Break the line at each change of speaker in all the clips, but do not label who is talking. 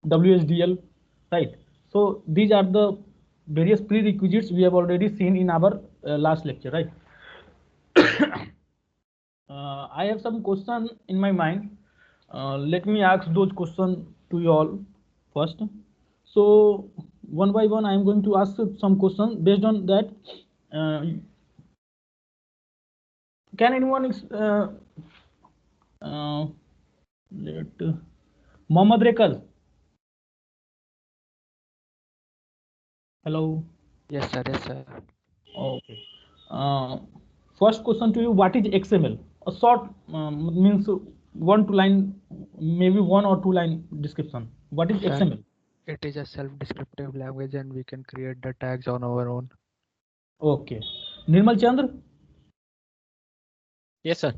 WSDL, right? So these are the various prerequisites we have already seen in our last lecture, right? I have some question in my mind. Let me ask those questions to you all first. So one by one, I am going to ask some questions. Based on that, can anyone uh, let Mohammad Rekal? Hello.
Yes, sir. Yes, sir.
Okay. Uh, First question to you: what is XML? A short means one to line, maybe one or two line description. What is
Sir,
XML?
it is a self-descriptive language and we can create the tags on our own.
Okay. Nirmal Chandra,
Yes, sir.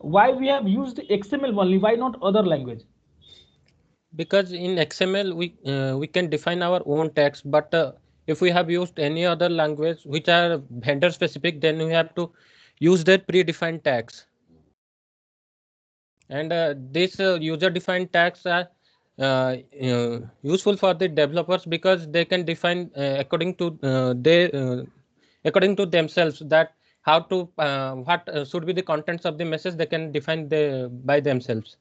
why we have used XML only? Why not other language?
Because in XML we can define our own tags, but if we have used any other language which are vendor specific, then we have to use their predefined tags. And these user defined tags are useful for the developers because they can define according to themselves that how to what should be the contents of the message. They can define by themselves.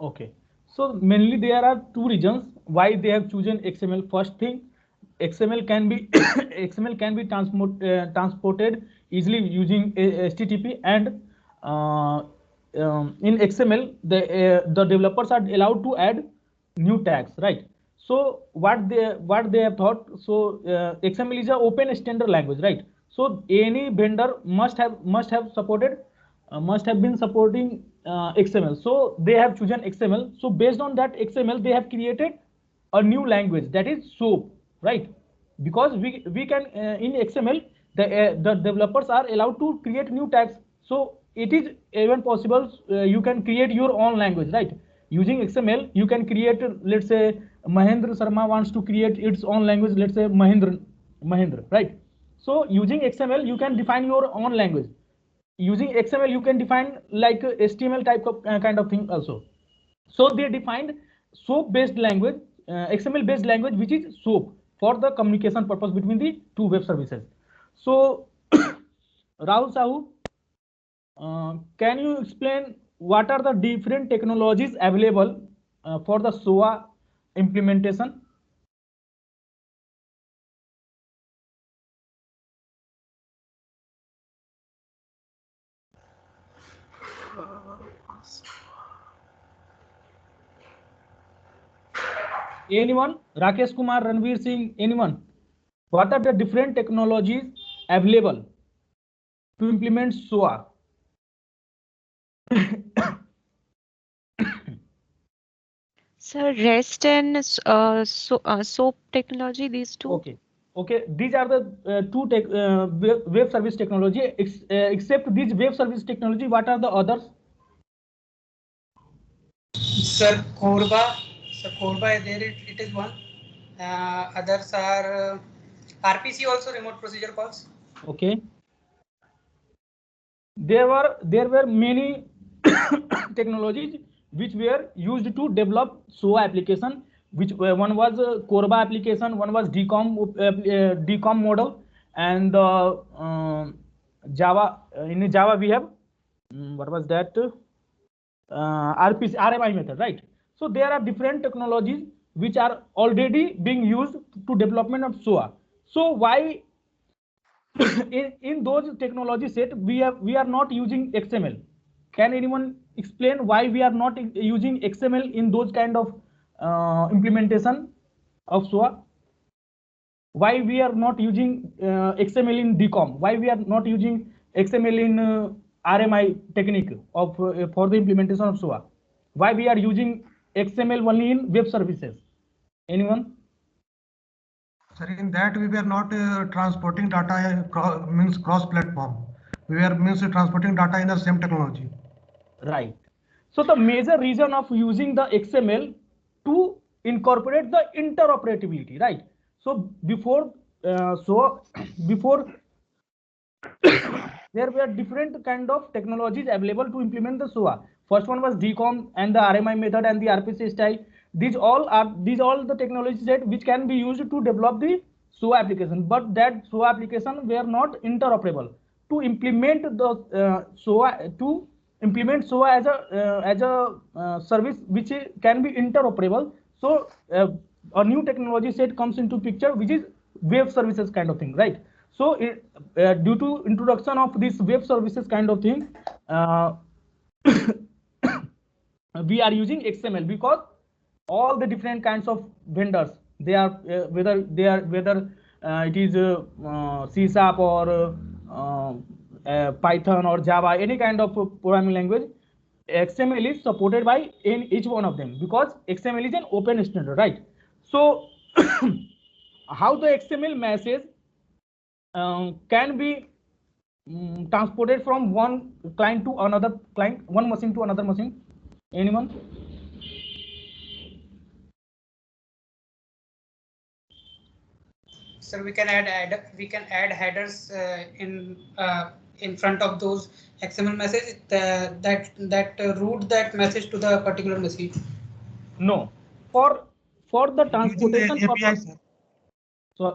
Okay. So mainly there are two reasons why they have chosen XML. First thing, XML can be XML can be transported easily using HTTP, and in XML the developers are allowed to add new tags, right? So what they have thought, so XML is a open standard language, right? So any vendor must have supported must have been supporting XML. So they have chosen XML. So based on that XML, they have created a new language, that is SOAP, right? Because we can in XML the developers are allowed to create new tags. So it is even possible you can create your own language, right? Using XML, you can create, let's say Mahendra Sharma wants to create its own language, let's say Mahendra, right? So using XML, you can define your own language. Using XML, you can define like HTML type of kind of thing also. So they defined SOAP based language, XML based language, which is SOAP, for the communication purpose between the two web services. So Rahul Sahu, can you explain what are the different technologies available for the SOA implementation? Anyone? Rakesh Kumar, Ranveer Singh, anyone? What are the different technologies available to implement SOA?
Sir, REST and SOAP technology, these two.
Okay. Okay, these are the web service technology. Except these web service technology, what are the others?
Sir, Corba. Sir, Corba, there it is one. Others are RPC also, remote procedure calls.
Okay. There were many technologies which were used to develop SOA application. Which one was Corba application, one was DCOM model, and Java. In Java we have what was that? RPC RMI method, right? So there are different technologies which are already being used to development of SOA. So why in those technology set we are not using XML? Can anyone explain why we are not using XML in those kind of implementation of SOA? Why we are not using XML in DCOM? Why we are not using XML in RMI technique of for the implementation of SOA? Why we are using XML only in web services? Anyone?
Sir, in that we were not transporting data means cross platform. We were means transporting data in the same technology.
Right. So the major reason of using the XML to incorporate the interoperability, right? So before there were different kind of technologies available to implement the SOA. First one was DCOM and the RMI method and the RPC style. these all the technology set which can be used to develop the SOA application, but that SOA application were not interoperable. To implement the SOA as a service which can be interoperable, so a new technology set comes into picture, which is web services kind of thing, right? So due to introduction of this web services kind of thing, we are using XML, because all the different kinds of vendors, they are whether it is C# or Python or Java, any kind of programming language, XML is supported by each one of them, because XML is an open standard, right? So how the XML message can be transported from one client to another client, one machine to another machine? Anyone?
Sir, we can add headers in front of those XML message that route that message to the particular message.
No, for the transportation
API,
purpose.
sir.
So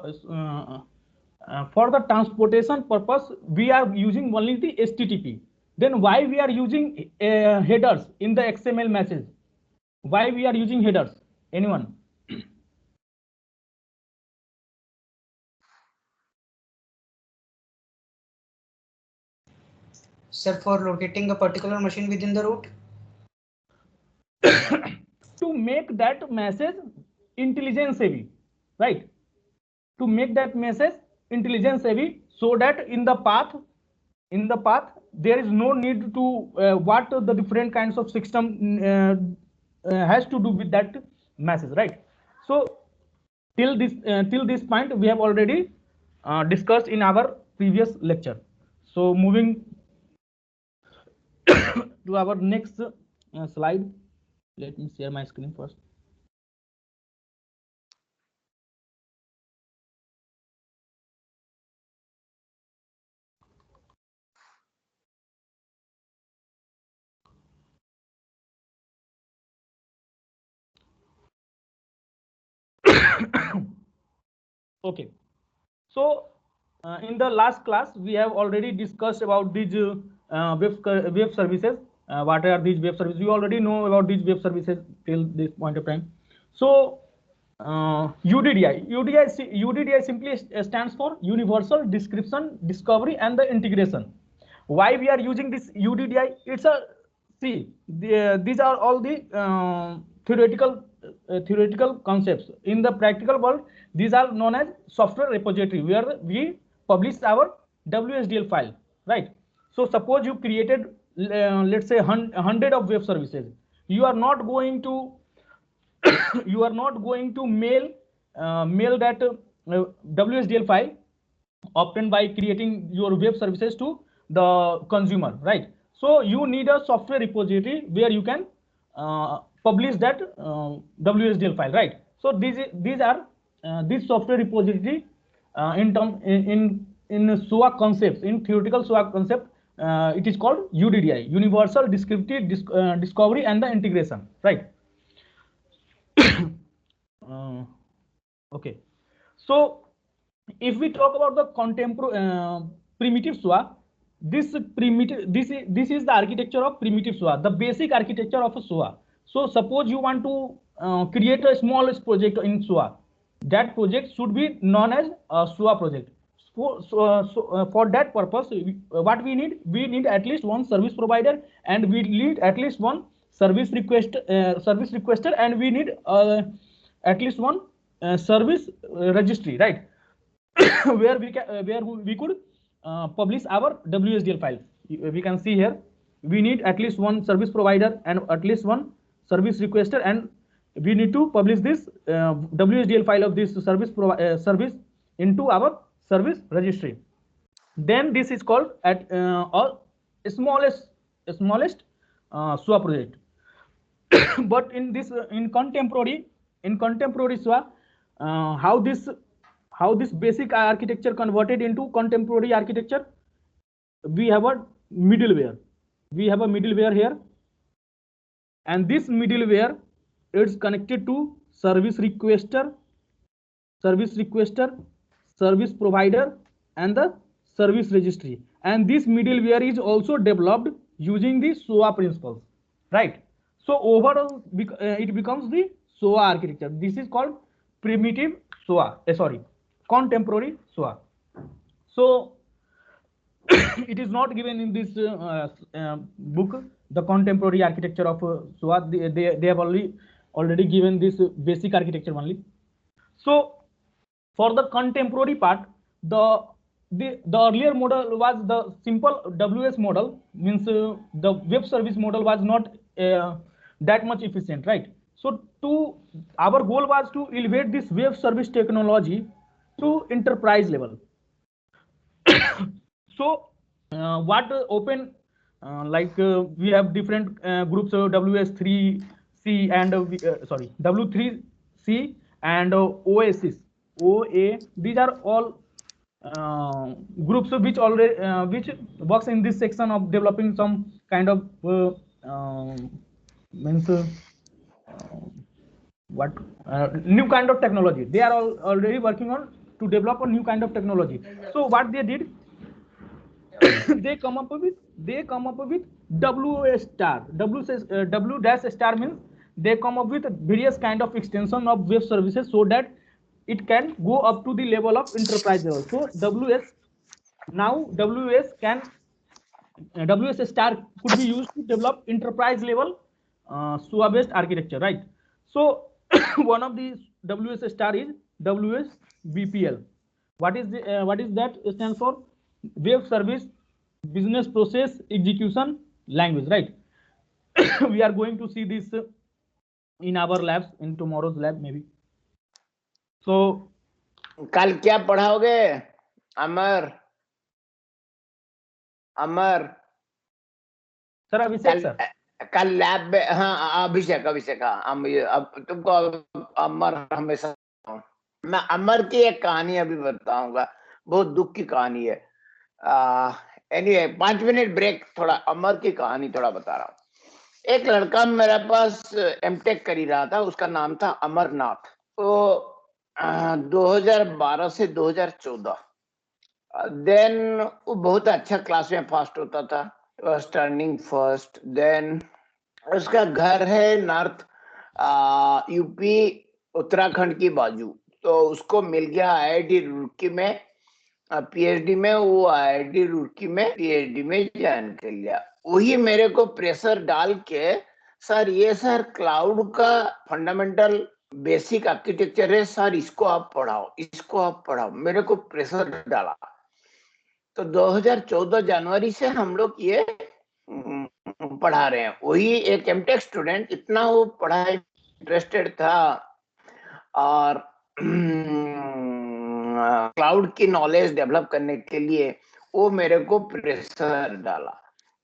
for the transportation purpose, we are using only the HTTP. Then why we are using headers in the XML message? Why we are using headers? Anyone?
Sir, for locating a particular machine within the route?
To make that message intelligence savvy, right? To make that message intelligence savvy, so that in the path there is no need to what the different kinds of system has to do with that message, right? So till this point we have already discussed in our previous lecture. So moving to our next slide. Let me share my screen first. Okay, so in the last class we have already discussed about these web services. What are these web services? You already know about these web services till this point of time. So UDDI simply stands for Universal Description, Discovery and the Integration. Why we are using this UDDI? It's a these are all the theoretical concepts. In the practical world, these are known as software repository, where we publish our WSDL file, right? So suppose you created let's say 100 of web services. You are not going to mail that WSDL file obtained by creating your web services to the consumer, right? So you need a software repository where you can publish that WSDL file, right? So these are this software repository in SOA concepts, in theoretical SOA concept, it is called UDDI, Universal Descriptive Discovery and the Integration, right? Okay, so if we talk about the contemporary primitive SOA, this is the architecture of primitive SOA, the basic architecture of a SOA. So suppose you want to create a smallest project in SOA, that project should be known as a SOA project. For that purpose, what we need at least one service provider, and we need at least one service requester, and we need at least one service registry, right? where we could publish our WSDL file. We can see here we need at least one service provider and at least one service requester, and we need to publish this WSDL file of this service into our service registry. Then this is called smallest SOA project. But in contemporary SOA, how this basic architecture converted into contemporary architecture? We have a middleware. We have a middleware here, and this middleware it's connected to service requester, service provider, and the service registry. And this middleware is also developed using the SOA principles, right? So overall, it becomes the SOA architecture. This is called primitive SOA. Contemporary SOA. So it is not given in this book, the contemporary architecture of SOA. They have already given this basic architecture only. So for the contemporary part, the earlier model was the simple WS model, means the web service model was not that much efficient, right? So our goal was to elevate this web service technology to enterprise level. So what open we have different groups of WS3C and W3C and Oasis. These are all groups which already which works in this section of developing some kind of means new kind of technology. They are already working on to develop a new kind of technology. So what they did, they come up with WS star. W dash star means they come up with various kind of extension of web services so that it can go up to the level of enterprise level. So WS star could be used to develop enterprise level SOA based architecture, right? So one of these WS star is WSBPL. What is that stands for? Web service business process execution language, right? We are going to see this in our labs, in tomorrow's lab maybe. So
कल क्या पढ़ाओगे अमर?
Sir अभिषेक sir
कल lab में, हाँ अभिषेक अब तुमको अमर हमेशा, मैं अमर की एक कहानी अभी बताऊंगा, बहुत दुख की कहानी है। एनीवे 5 मिनट ब्रेक, थोड़ा अमर की कहानी थोड़ा बता रहा हूँ। एक लड़का मेरे पास एमटेक कर ही रहा था, उसका नाम था अमरनाथ। वो 2012 से 2014 देन वो बहुत अच्छा क्लास में फर्स्ट होता था, टर्निंग फर्स्ट। देन उसका घर है नॉर्थ यूपी उत्तराखंड की बाजू, तो उसको मिल गया आईआईटी रुड़की में पीएचडी में। वो आईआईटी रुड़की में पीएचडी में ज्वाइन कर लिया। वही मेरे को प्रेशर डाल के, सर ये सर क्लाउड का फंडामेंटल बेसिक आर्किटेक्चर है सर, इसको आप पढ़ाओ, मेरे को प्रेशर डाला। तो 2014 जनवरी से हम लोग ये पढ़ा रहे हैं। वही एक एमटेक स्टूडेंट, इतना वो पढ़ाई इंटरेस्टेड था और क्लाउड की नॉलेज डेवलप करने के लिए वो मेरे को प्रेशर डाला।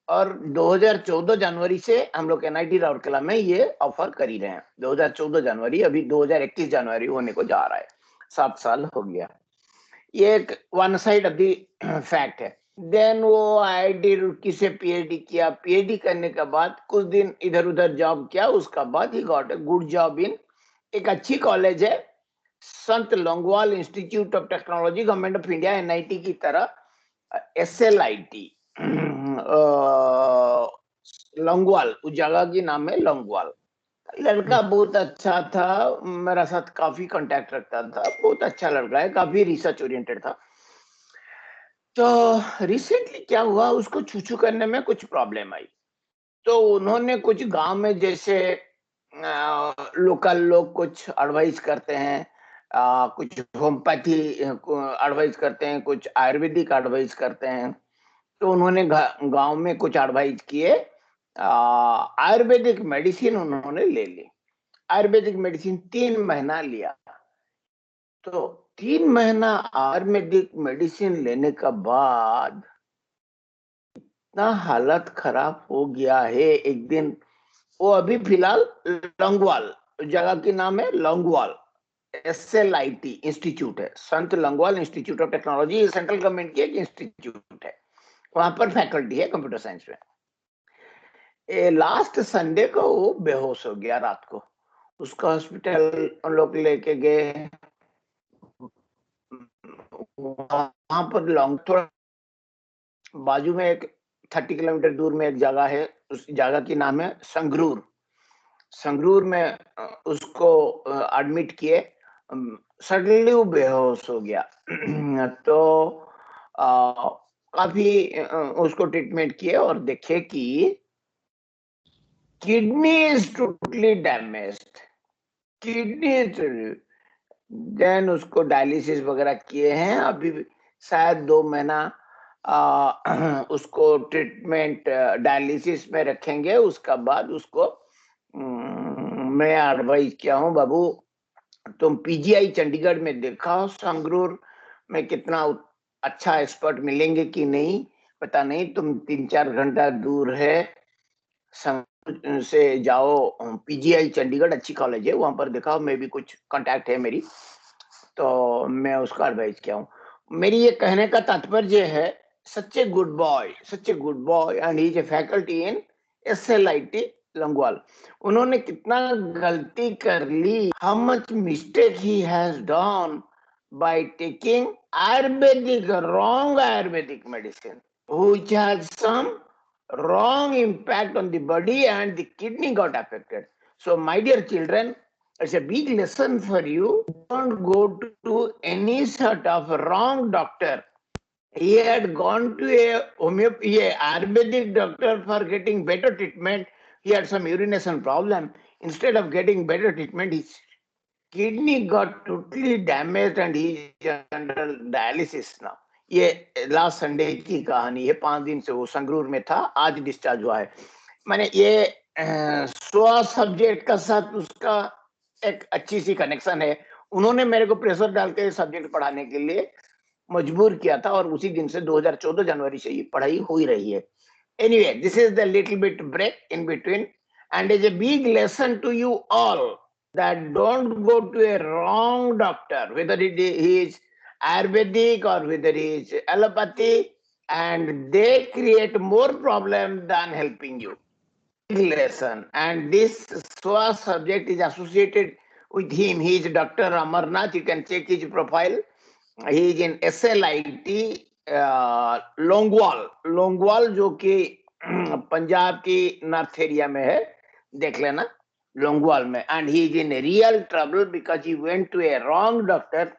और 2014 जनवरी से हम लोग एनआईटी राउरकेला में ये ऑफर कर ही रहे हैं। 2014 जनवरी, अभी 2021 जनवरी होने को जा रहा है, 7 साल हो गया। ये एक one side of the fact है। देन वो आईआईटी रुड़की से पीएचडी किया। पीएचडी करने के बाद कुछ दिन इधर उधर जॉब किया, उसका बाद he got a good job in एक अच्छी कॉलेज है, संत Longowal institute of technology, government of India, NIT की तरह एसएलआईटी लोंगवाल, उस जगह की नाम है लोंगवाल। लड़का बहुत अच्छा था, मेरा साथ काफी कांटेक्ट रखता था, बहुत अच्छा लड़का है, काफी रिसर्च ओरिएंटेड था। तो रिसेंटली क्या हुआ, उसको छूछू करने में कुछ प्रॉब्लम आई। तो उन्होंने कुछ गांव में जैसे लोकल लोग कुछ एडवाइस करते हैं, कुछ होम्योपैथी एडवाइस करते हैं, कुछ आयुर्वेदिक एडवाइस करते हैं। तो उन्होंने गांव में कुछ एडवाइस किए, आयुर्वेदिक मेडिसिन उन्होंने ले ली। आयुर्वेदिक मेडिसिन 3 महीना लिया। तो 3 महीना आयुर्वेदिक मेडिसिन लेने के बाद इतना हालत खराब हो गया है। एक दिन वो अभी फिलहाल लोंगवाल, जगह की नाम है लोंगवाल, एसएलआईटी इंस्टीट्यूट है, संत Longowal institute of technology, central government की एक इंस्टीट्यूट है, वहां पर फैकल्टी है कंप्यूटर साइंस में। लास्ट संडे को वो बेहोश हो गया रात को। उसका हॉस्पिटल उन लोग लेके गए, वहां पर लॉन्ग थोड़ा बाजू में एक 30 किलोमीटर दूर में एक जगह है, उस जगह की नाम है संगरूर। संगरूर में उसको एडमिट किए, सडनली वो बेहोश हो गया। तो काफी उसको ट्रीटमेंट किए और देखे कि kidney is totally damaged, kidney. Then उसको डायलिसिस वगैरह किए हैं, अभी शायद 2 महीना उसको ट्रीटमेंट डायलिसिस में रखेंगे। उसका बाद उसको मैं एडवाइस किया हूँ, बाबू तुम पीजीआई चंडीगढ़ में दिखाओ, संगरूर में कितना अच्छा एक्सपर्ट मिलेंगे कि नहीं पता नहीं, तुम 3-4 घंटा दूर है से जाओ, पीजीआई चंडीगढ़ अच्छी कॉलेज है, वहां पर दिखाओ। मैं भी कुछ कांटेक्ट है मेरी, तो मैं उसका एडवाइस किया हूँ। मेरी ये कहने का तात्पर्य है, such a good boy and he is a faculty in SLIT Longowal. उन्होंने कितना गलती कर ली, how much mistake he has done by taking Ayurvedic, wrong Ayurvedic medicine, which has some wrong impact on the body and the kidney got affected. So, my dear children, it's a big lesson for you. Don't go to any sort of wrong doctor. He had gone to a Ayurvedic doctor for getting better treatment. He had some urination problem. Instead of getting better treatment, his kidney got totally damaged and he is under dialysis now. ये last Sunday की कहानी है, 5 दिन से वो संगरूर में था, आज डिस्चार्ज हुआ है। मैंने ये 100 सब्जेक्ट का साथ उसका एक अच्छी सी कनेक्शन है। उन्होंने मेरे को प्रेशर डाल के सब्जेक्ट पढ़ाने के लिए मजबूर किया था और उसी दिन से 2014 जनवरी से ये पढ़ाई हो ही रही है। Anyway, this is the little bit break in between and is a big lesson to you all that don't go to a wrong doctor, whether he is Ayurvedic or whether he is allopathy, and they create more problem than helping you. Big lesson. And this SWA subject is associated with him. He is Dr. Amarnath. You can check his profile. He is in SLIT Longowal जो कि पंजाब की north area में है, देख लेना लोंगवाल में। And he is in real trouble because he went to a wrong doctor,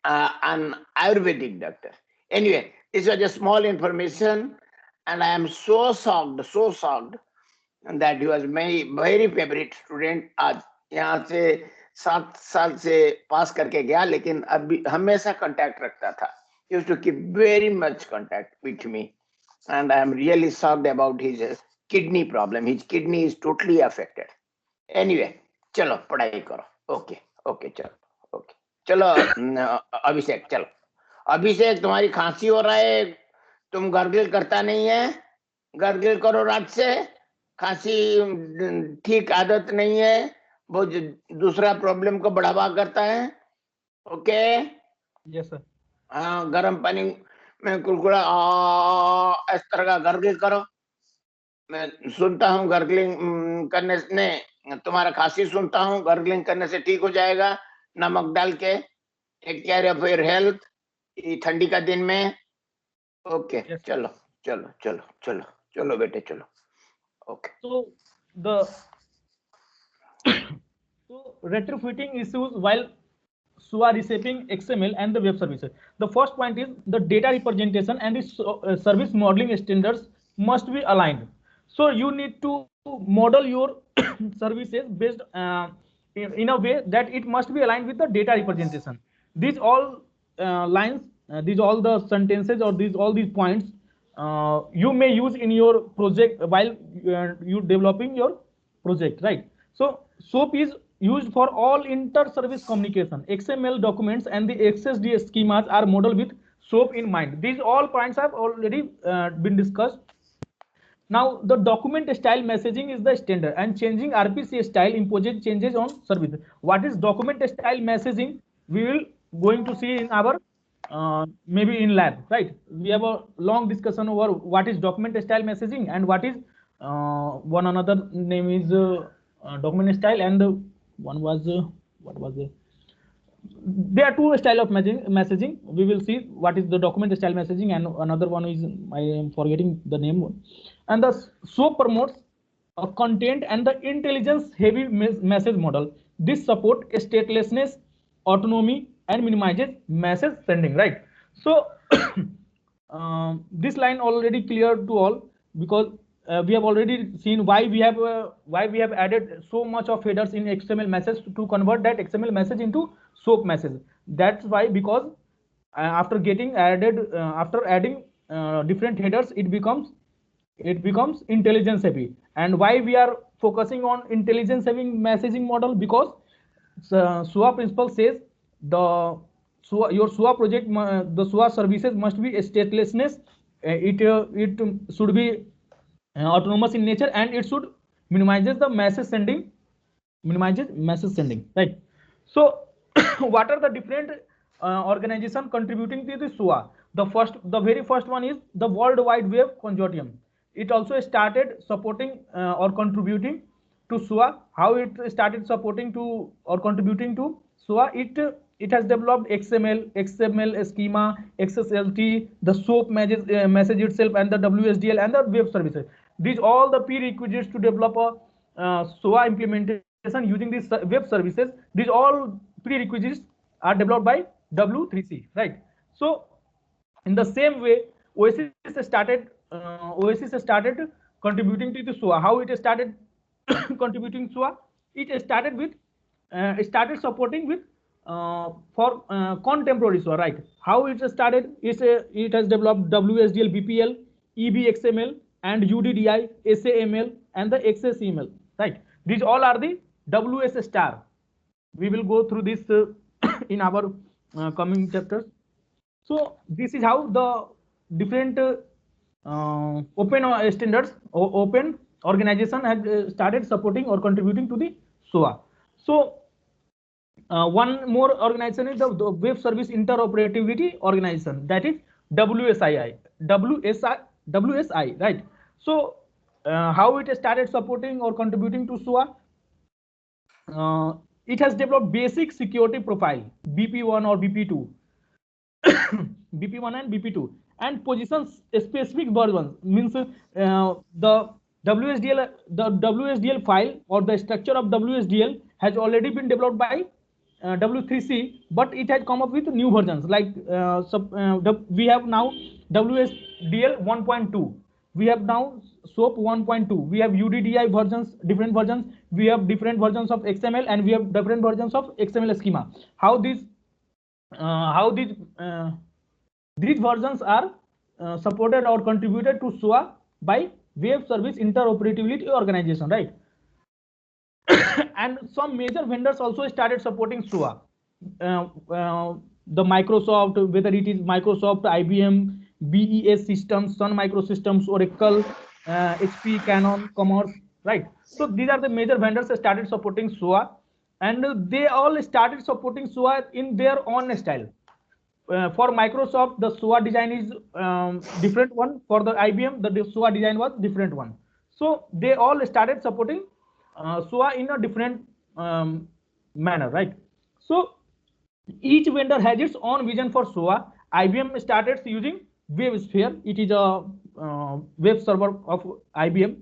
an Ayurvedic doctor. Anyway, this was a small information and I am so shocked that he was my very favorite student. आज यहाँ से 7 साल से पास करके गया, लेकिन अभी हमेशा कांटेक्ट रखता था. He used to keep very much contact with me, and I am really shocked about his kidney problem. His kidney is totally affected. Anyway, चलो पढ़ाई करो. Okay, चलो अभिषेक, चलो अभिषेक, तुम्हारी खांसी हो रहा है, तुम गार्गिल करता नहीं है, गार्गिल करो रात से. खांसी ठीक आदत नहीं है, वो दूसरा प्रॉब्लम को बढ़ावा करता है. Okay,
yes sir.
हाँ, गर्म पानी में कुलकुला इस तरह का गार्गिल करो. मैं सुनता हूँ गार्गिलिंग करने से, तुम्हारा खांसी सुनता हूँ गार्गिलिंग करने से ठीक हो जाएगा, नमक डाल के. Take care of your health ठंडी का दिन में. ओके, चलो बेटे, चलो. Okay.
So retrofitting issues while SWA reshaping XML and the web services. The first point is the data representation and the service modeling standards must be aligned. So you need to model your services based in a way that it must be aligned with the data representation. These all lines, these all the sentences or all these points you may use in your project while you developing your project, right? So SOAP is used for all inter-service communication. XML documents and the XSD schemas are modeled with SOAP in mind. These all points have already been discussed. Now, the document style messaging is the standard, and changing RPC style imposes changes on service. What is document style messaging? We will going to see in our maybe in lab, right? We have a long discussion over what is document style messaging and what is one another name is document style, and one was what was it? There are two style of messaging. We will see what is the document style messaging, and another one is I am forgetting the name. And the SOAP promotes a content and the intelligence heavy message model. This support statelessness, autonomy, and minimizes message sending, right? So this line already clear to all, because we have already seen why we have added so much of headers in XML message to convert that XML message into SOAP message. That's why, because after adding different headers, it becomes intelligence heavy. And why we are focusing on intelligence heavy messaging model? Because SOA principle says your SOA project, the SOA services must be statelessness. It should be autonomous in nature, and it should minimizes message sending, right? So what are the different organization contributing to the SOA? The very first one is the World Wide Web Consortium. It also started supporting or contributing to SOA. How it started supporting to or contributing to SOA? It has developed XML schema, XSLT, the SOAP message itself, and the WSDL and the web services. These all the prerequisites to develop a SOA implementation using these web services. These all prerequisites are developed by W3C, right? So in the same way, Oasis started contributing to the SOA. How it started contributing SOA? It started supporting with for contemporary SOA, right? How it started is it has developed WSDL, BPL, EBXML, and UDDI, SAML, and the XSEML, right? These all are the WS star. We will go through this in our coming chapters. So this is how the different open standards, open organization has started supporting or contributing to the SOA. So one more organization is the Web Service Interoperability Organization, that is WSI, right? So how it started supporting or contributing to SOA? It has developed basic security profile, BP1 or BP2, BP1 and BP2, and positions specific versions. Means the WSDL file or the structure of WSDL has already been developed by W3C, but it had come up with new versions. Like we have now WSDL 1.2. We have now SOAP 1.2. We have UDDI versions, different versions. We have different versions of XML, and we have different versions of XML schema. How these versions are supported or contributed to SOA by Web Service Interoperability Organization, right? And some major vendors also started supporting SOA. The Microsoft, whether it is Microsoft, IBM, BES Systems, Sun Microsystems, Oracle, HP, Canon, Commerce, right? So these are the major vendors that started supporting SOA, and they all started supporting SOA in their own style. For Microsoft, the SOA design is different one. For the IBM, the SOA design was different one. So they all started supporting SOA in a different manner, right? So each vendor has its own vision for SOA. IBM started using WebSphere. It is a web server of IBM.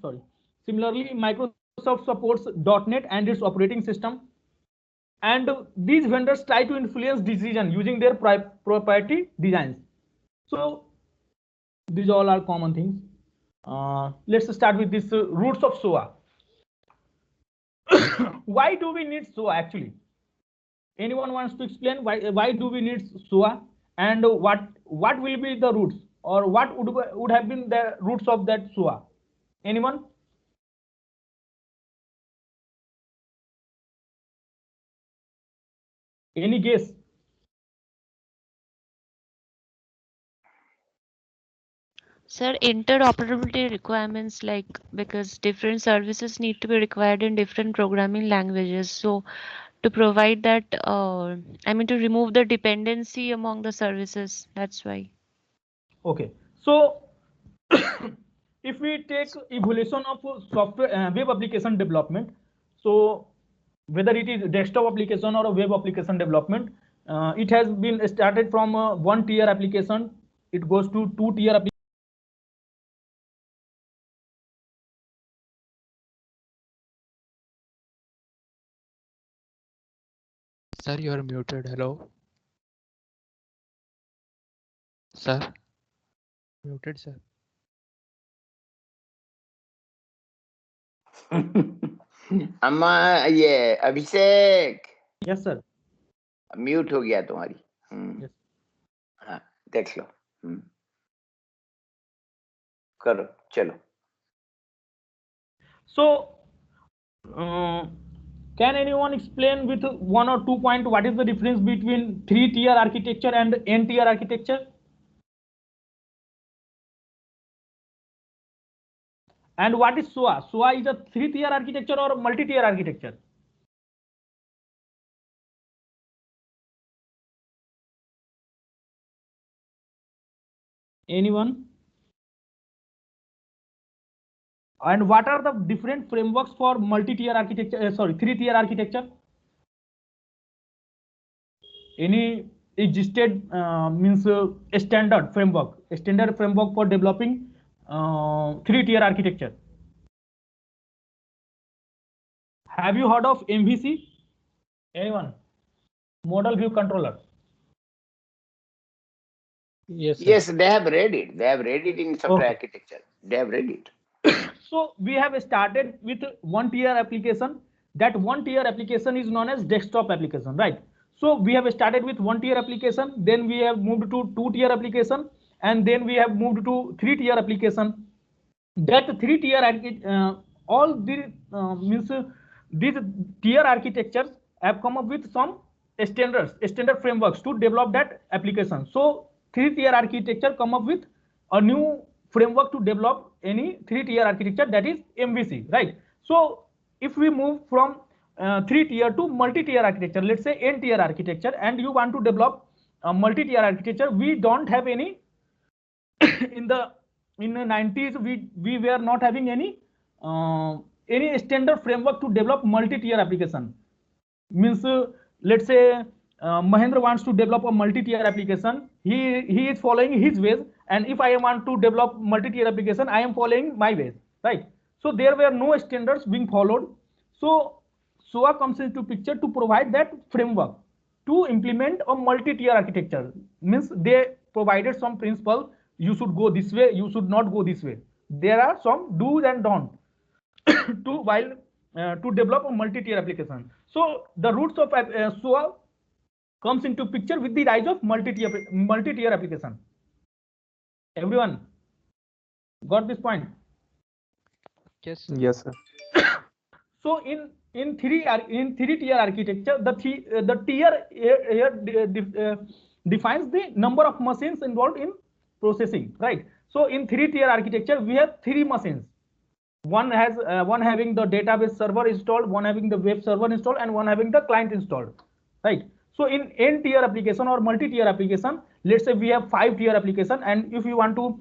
Sorry. Similarly, Microsoft supports .NET and its operating system. And these vendors try to influence decision using their proprietary designs. So these all are common things. Let's start with this roots of SOA. Why do we need SOA actually? Anyone wants to explain why do we need SOA, and what will be the roots, or what would have been the roots of that SOA? Anyone? Any guess?
Sir, interoperability requirements, like because different services need to be required in different programming languages. So to provide that, I mean to remove the dependency among the services. That's why.
Okay. So if we take evolution of software web application development, so whether it is desktop application or a web application development, it has been started from one tier application, it goes to two tier application.
Sir, you are muted. Hello. Sir. Muted, sir.
अम्मा ये अभिषेक,
Yes sir.
Mute हो गया तुम्हारी।
Yes.
हाँ देख लो। करो चलो।
So can anyone explain with one or two point what is the difference between three tier architecture and n tier architecture? And what is SOA? SOA is a three tier architecture or multi tier architecture? Anyone? And what are the different frameworks for multi-tier architecture? Sorry, three-tier architecture. Any existed means a standard framework for developing three-tier architecture. Have you heard of MVC? Anyone? Model View Controller.
Yes, sir.
Yes, they have read it. They have read it in software
Okay.
architecture. They have read it.
So we have started with one tier application. That one tier application is known as desktop application, right? So we have started with one tier application, then we have moved to two tier application, and then we have moved to three tier application. That three tier all the means these tier architectures have come up with some standard frameworks to develop that application. So three tier architecture come up with a new framework to develop any three tier architecture, that is MVC, right? So if we move from three tier to multi tier architecture, let's say n tier architecture, and you want to develop a multi tier architecture, we don't have any in the 90s we were not having any standard framework to develop multi tier application. Means let's say Mahendra wants to develop a multi-tier application. He is following his ways, and if I want to develop multi-tier application, I am following my ways, right? So there were no standards being followed. So SOA comes into picture to provide that framework to implement a multi-tier architecture. Means they provided some principle. You should go this way. You should not go this way. There are some do's and don'ts to develop a multi-tier application. So the roots of SOA comes into picture with the rise of multi-tier application. Everyone got this point?
Yes.
Yes, sir.
So in three tier architecture, the tier here defines the number of machines involved in processing, right? So in three tier architecture, we have three machines. One having the database server installed, one having the web server installed, and one having the client installed, right? So in n tier application or multi-tier application, let's say we have 5-tier application, and if you want to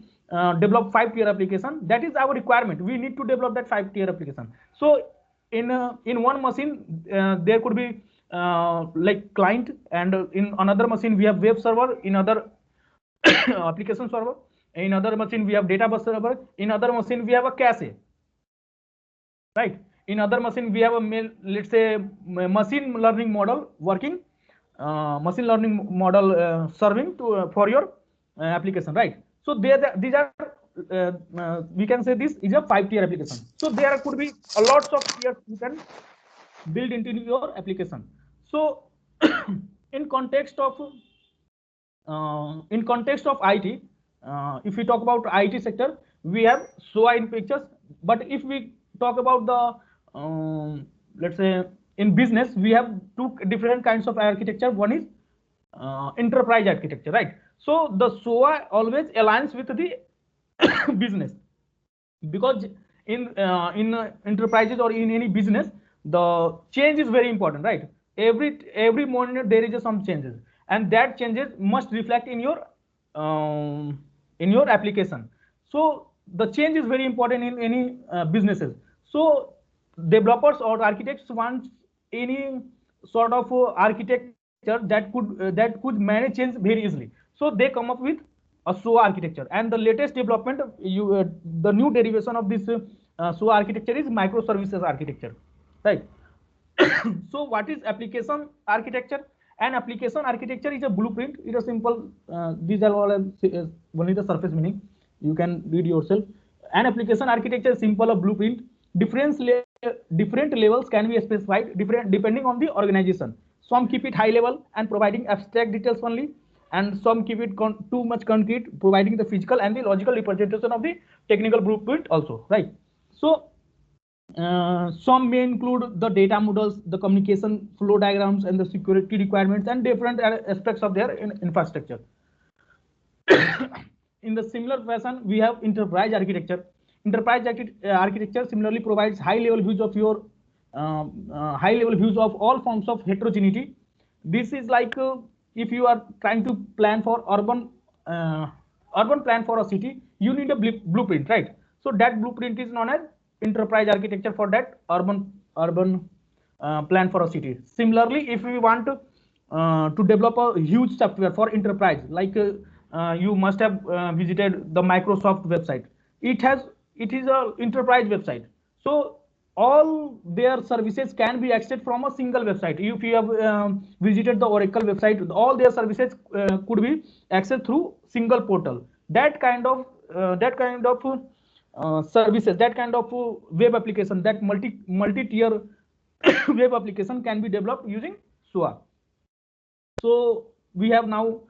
develop 5-tier application, that is our requirement. We need to develop that 5-tier application. So in one machine there could be like client, and in another machine we have web server, in other application server, in other machine we have database server, in other machine we have a cache, right? In other machine we have a let's say machine learning model working, machine learning model serving to for your application, right? So these are we can say this is a 5-tier application. So there could be a lots of tiers you can build into your application. So in context of IT, if we talk about IT sector, we have SOA in pictures. But if we talk about the let's say in business, we have two different kinds of architecture. One is enterprise architecture, right? So the SOA always aligns with the business, because in enterprises or in any business, the change is very important, right? Every morning there is some changes, and that changes must reflect in your application. So the change is very important in any businesses. So developers or architects want any sort of architecture that could manage change very easily. So they come up with a SOA architecture, and the latest development, the new derivation of this SOA architecture is microservices architecture, right? So what is application architecture? An application architecture is a blueprint. It is simple. These are all only the surface meaning. You can read yourself. An application architecture is simple, a blueprint. Different levels can be specified depending on the organization. Some keep it high level and providing abstract details only, and some keep it too much concrete, providing the physical and the logical representation of the technical blueprint also, right? So some may include the data models, the communication flow diagrams, and the security requirements and different aspects of their infrastructure. In the similar fashion, we have enterprise architecture. Enterprise architecture similarly provides high-level views of your high-level views of all forms of heterogeneity. This is like if you are trying to plan for urban plan for a city, you need a blueprint, right? So that blueprint is known as enterprise architecture for that urban plan for a city. Similarly, if we want to develop a huge software for enterprise, like you must have visited the Microsoft website. It is a enterprise website. So all their services can be accessed from a single website. If you have visited the Oracle website, all their services could be accessed through single portal. That kind of services, that kind of web application, that multi-tier web application can be developed using SOA. So we have now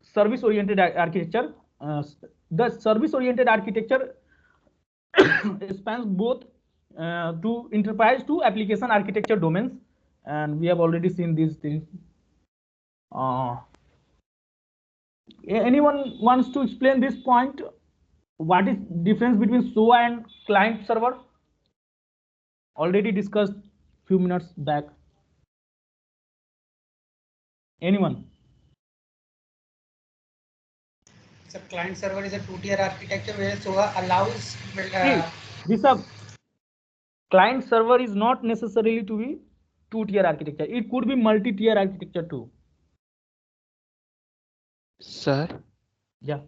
service-oriented architecture. The service-oriented architecture spans both to enterprise to application architecture domains, and we have already seen these things. Anyone wants to explain this point? What is difference between SOA and client server? Already discussed few minutes back. Anyone?
So client server is a two-tier architecture where SOA allows.
This client server is not necessarily to be two-tier architecture. It could be multi-tier architecture too.
Sir?
Yeah.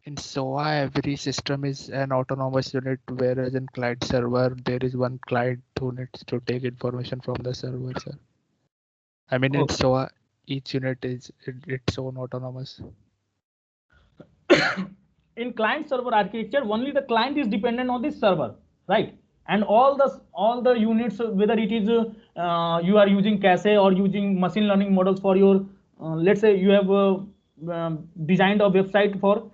In SOA, every system is an autonomous unit, whereas in client server, there is one client who needs to take information from the server, sir. I mean, in SOA, each unit is its own autonomous.
In client server architecture, only the client is dependent on the server, right? And all the units, whether it is you are using cache or using machine learning models for your, let's say you have designed a website for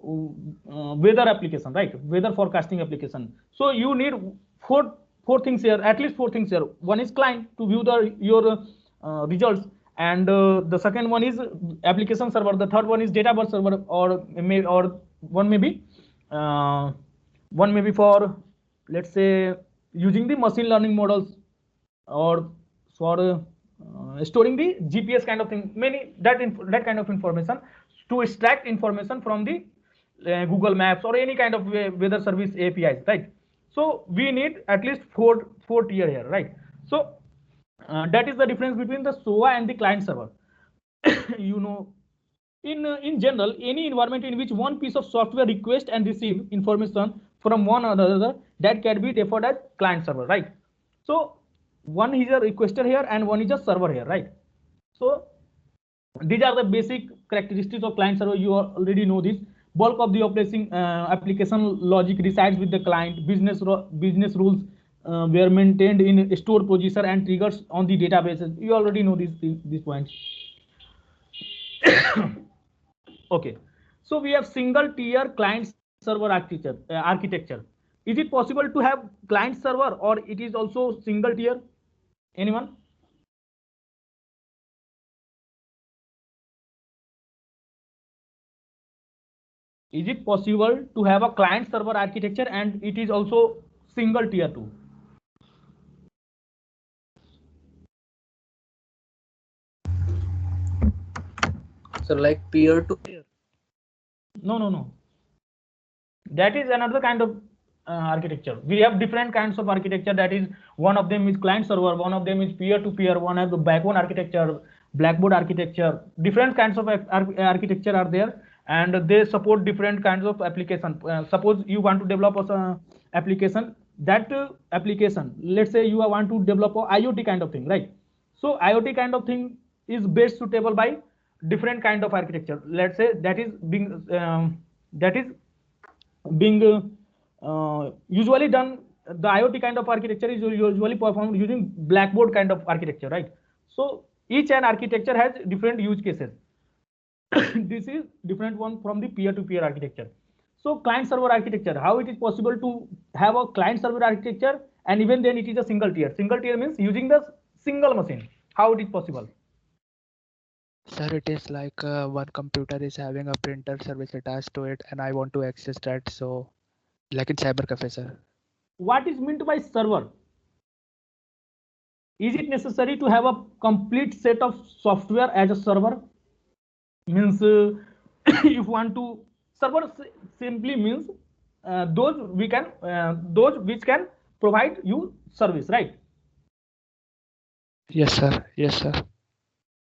weather application, right? Weather forecasting application. So you need four things here, at least four things here. One is client to view your results, and the second one is application server. The third one is database server, or one may be for, let's say, using the machine learning models, or for storing the GPS kind of thing. That kind of information to extract information from the Google Maps or any kind of weather service APIs, right? So we need at least four tier here, right? So that is the difference between the SOA and the client server. You know, in general, any environment in which one piece of software request and receive information from one another, that can be referred as client server, right? So one is a requester here and one is a server here, right? So these are the basic characteristics of client server. You already know this. Bulk of the application logic resides with the client. Business rules were maintained in stored position and triggers on the databases. You already know these points. Okay, so we have single tier client server architecture. Is it possible to have client server, or it is also single tier? Anyone? Is it possible to have a client server architecture and it is also single tier too?
So like peer to peer?
No. That is another kind of architecture. We have different kinds of architecture. That is, one of them is client server, one of them is peer to peer, one has the backbone architecture, blackboard architecture. Different kinds of architecture are there, and they support different kinds of application. Suppose you want to develop a application. That application, let's say you want to develop a IoT kind of thing, right? So IoT kind of thing is best suitable by different kind of architecture. Let's say that is being usually done. The IoT kind of architecture is usually performed using blackboard kind of architecture, right? So each and architecture has different use cases. This is different one from the peer-to-peer architecture. So client server architecture, how it is possible to have a client server architecture, and even then it is a single tier. Single tier means using the single machine. How it is possible?
Sir, it is like one computer is having a printer service attached to it, and I want to access that. So, like in cyber cafe, sir.
What is meant by server? Is it necessary to have a complete set of software as a server? Means if you want to, server simply means those which can provide you service, right?
Yes, sir. Yes, sir.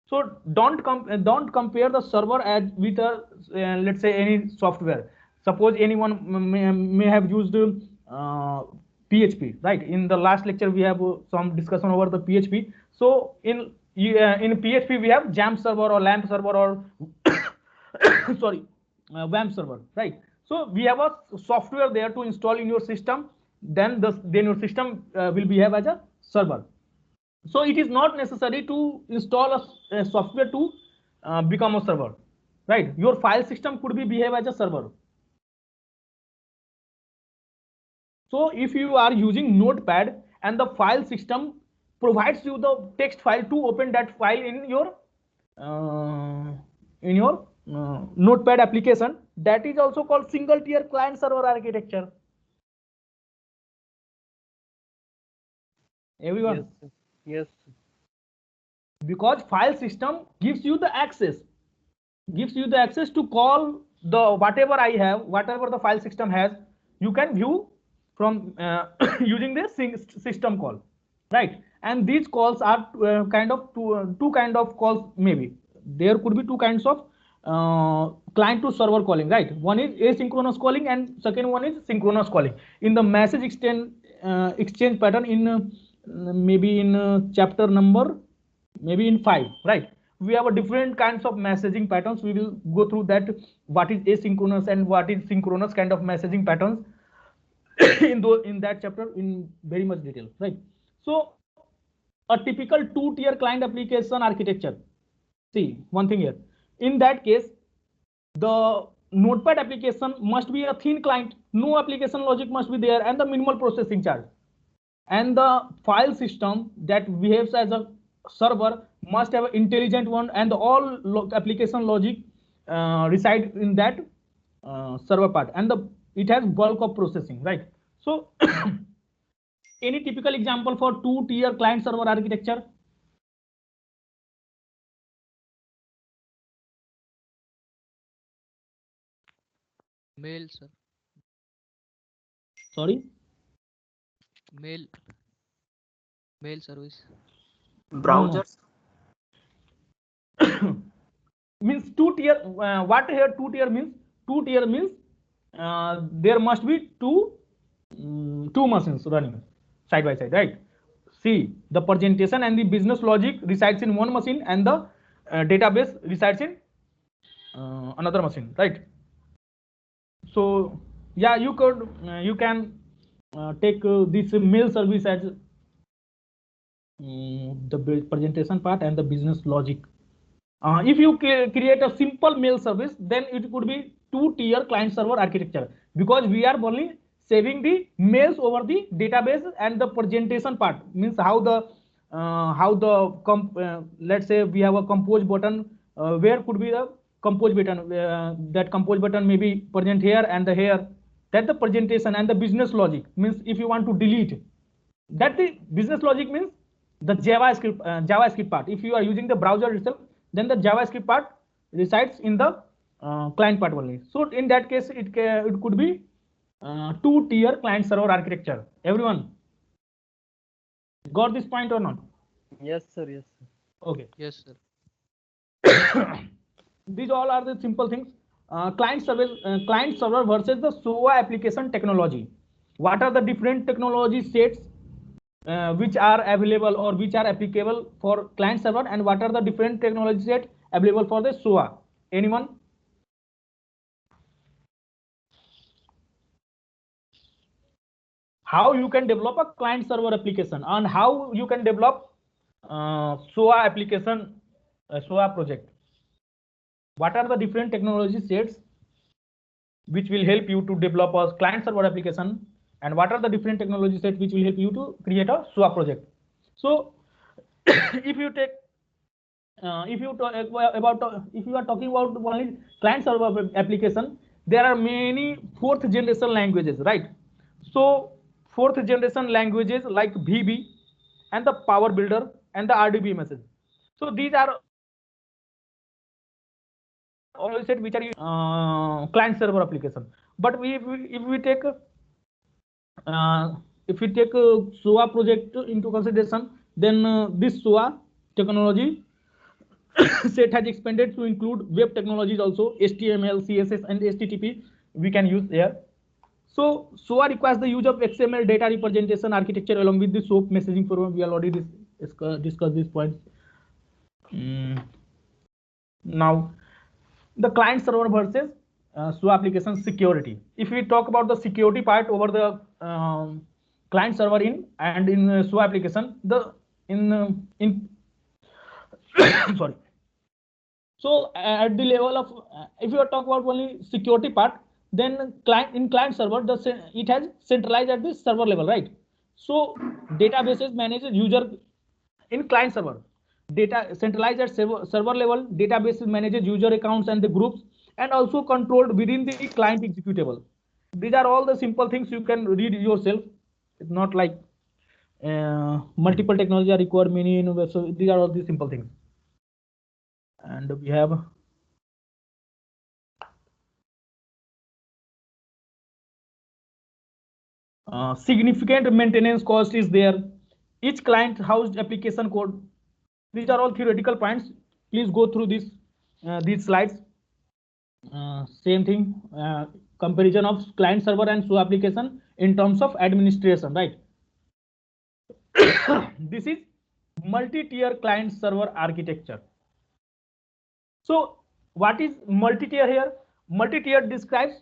So don't compare the server as with a let's say any software. Suppose anyone may have used PHP, right? In the last lecture we have some discussion over the PHP. So in PHP we have JAMP server or LAMP server or sorry, WAMP server, right? So we have a software there to install in your system. Then your system will behave as a server. So it is not necessary to install a software to become a server, right? Your file system could be behave as a server. So if you are using Notepad and the file system provides you the text file to open that file in your Notepad application, that is also called single tier client server architecture. Everyone?
Yes.
Because file system gives you the access to call the whatever I have, whatever the file system has, you can view from using the system call, right? And these calls are two kind of calls. Maybe there could be two kinds of client to server calling, right? One is asynchronous calling and second one is synchronous calling. In the message exchange pattern in maybe in chapter number maybe in 5, right? We have a different kinds of messaging patterns. We will go through that, what is asynchronous and what is synchronous kind of messaging patterns in that chapter in very much detail, right? So a typical two-tier client application architecture. See one thing here. In that case, the Notepad application must be a thin client, no application logic must be there, and the minimal processing charge. And the file system that behaves as a server must have an intelligent one, and all application logic reside in that server part, and it has bulk of processing, right? So any typical example for two-tier client server architecture?
Mail, sir.
Sorry?
Mail service.
Browsers.
Means two-tier. What here two-tier means? Two-tier means there must be two machines running side by side, right? See, the presentation and the business logic resides in one machine, and the database resides in another machine, right? So yeah, you can take this mail service as the presentation part and the business logic. If you create a simple mail service, then it could be two-tier client server architecture, because we are only saving the mails over the database, and the presentation part means how the let's say we have a compose button. Where could be the compose button? That compose button may be present here and here. That the presentation, and the business logic means if you want to delete, that the business logic means the JavaScript part. If you are using the browser itself, then the JavaScript part resides in the client part only. So in that case, it could be two-tier client-server architecture. Everyone got this point or not?
Yes, sir. Yes, sir.
Okay.
Yes, sir.
These all are the simple things. Client server versus the SOA application technology. What are the different technology sets which are available or which are applicable for client server, and what are the different technology sets available for the SOA? Anyone? How you can develop a client server application and how you can develop SOA application, SOA project. What are the different technology sets which will help you to develop a client server application, and what are the different technology sets which will help you to create a SOA project? So if you take if you are talking about only client server application, there are many fourth generation languages, right? So fourth generation languages like VB and the Power Builder and the RDBMS. So these are all set which are client server application. But if we take SOA project into consideration, then this SOA technology set has expanded to include web technologies also, HTML, CSS, and HTTP we can use here. So SOA requires the use of XML data representation architecture along with the SOAP messaging framework. We already discussed these points. Now, the client server versus SOA application security. If we talk about the security part over the client server in SOA application, sorry. So at the level of if you are talking about only security part, then client server it has centralized at the server level, right? So databases manages user in client server. Data centralized at server level, databases manages user accounts and the groups, and also controlled within the client executable. These are all the simple things you can read yourself. It's not like multiple technology are required, many, so these are all the simple things. And we have significant maintenance cost is there. Each client housed application code. These are all theoretical points. Please go through these slides. Same thing, comparison of client server and SOA application in terms of administration, right? This is multi-tier client server architecture. So what is multi-tier here? Multi-tier describes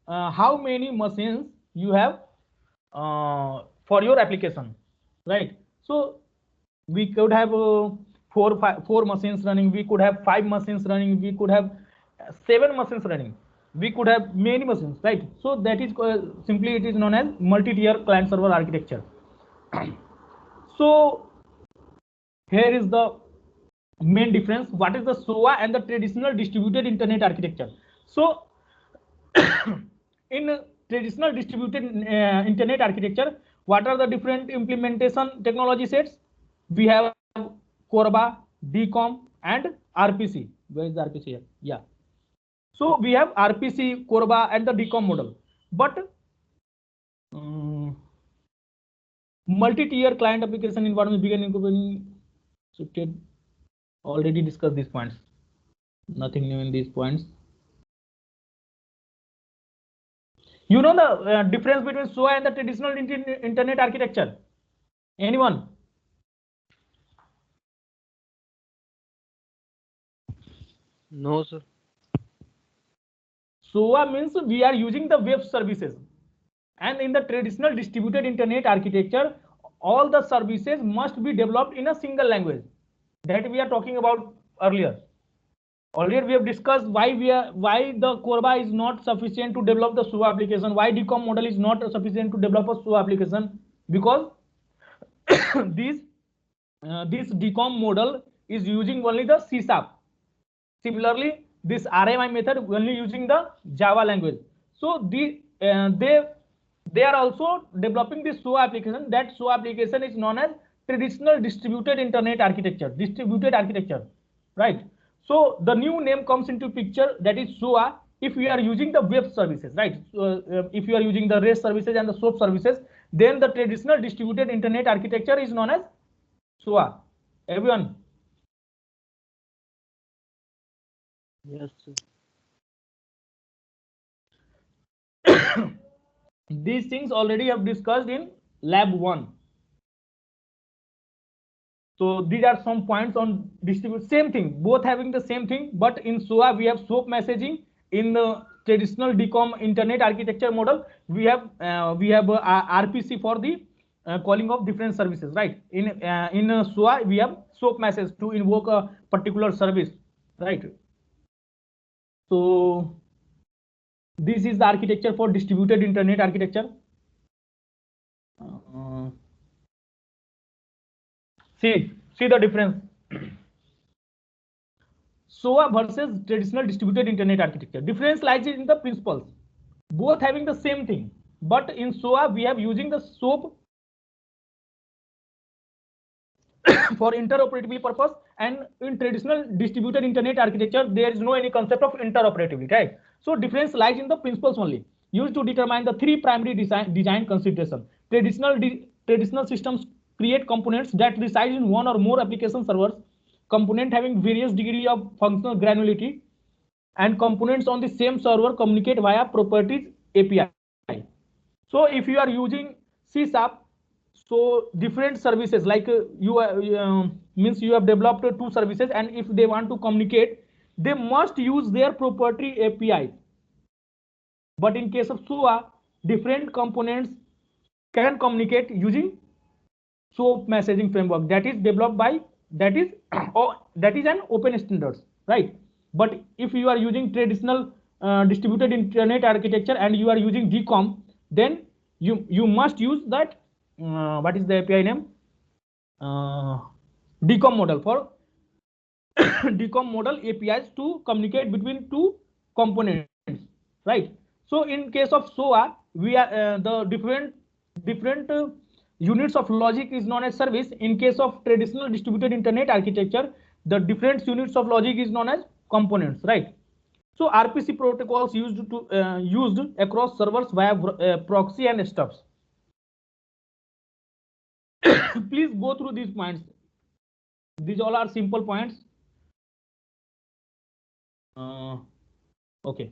how many machines you have for your application, right? So we could have four machines running, we could have 5 machines running, we could have 7 machines running, we could have many machines, right? So that is simply it is known as multi-tier client server architecture. So here is the main difference. What is the SOA and the traditional distributed internet architecture? So in traditional distributed internet architecture, what are the different implementation technology sets? We have CORBA, DCOM, and RPC. Where is the RPC here? Yeah. So we have RPC, CORBA, and the DCOM model. But multi-tier client application environment began shifted. Already discussed these points. Nothing new in these points. You know the difference between SOA and the traditional internet architecture? Anyone?
No, sir.
SOA means we are using the web services, and in the traditional distributed internet architecture, all the services must be developed in a single language that we are talking about earlier. Earlier we have discussed why the CORBA is not sufficient to develop the SOA application, why DCOM model is not sufficient to develop a SOA application, because this DCOM model is using only the C#. Similarly, this RMI method only using the Java language. So they are also developing this SOA application. That SOA application is known as traditional distributed internet architecture, right? So the new name comes into picture, that is SOA, if we are using the web services, right? If you are using the REST services and the SOAP services, then the traditional distributed internet architecture is known as SOA. Everyone?
Yes, sir.
These things already have discussed in lab 1. So these are some points on distribute, same thing, both having the same thing, but in SOA we have SOAP messaging. In the traditional DCOM internet architecture model, we have RPC for the calling of different services, right? In SOA we have SOAP message to invoke a particular service, right? So this is the architecture for distributed internet architecture. See the difference. SOA versus traditional distributed internet architecture. Difference lies in the principles. Both having the same thing, but in SOA we have using the SOAP for interoperability purpose, and in traditional distributed internet architecture there is no any concept of interoperability, right? So difference lies in the principles only used to determine the three primary design considerations. Traditional systems create components that reside in one or more application servers, component having various degree of functional granularity, and components on the same server communicate via properties API. So if you are using C#, so different services like means you have developed two services, and if they want to communicate, they must use their proprietary API. But in case of SOA, different components can communicate using SOAP messaging framework that is developed by that is an open standards, right? But if you are using traditional distributed internet architecture and you are using DCOM, then you must use that what is the API name? DCOM model for DCOM model APIs to communicate between two components, right? So in case of SOA, we are the different units of logic is known as service. In case of traditional distributed internet architecture, the different units of logic is known as components, right? So RPC protocols used across servers via proxy and stubs. Please go through these points. These all are simple points. Okay.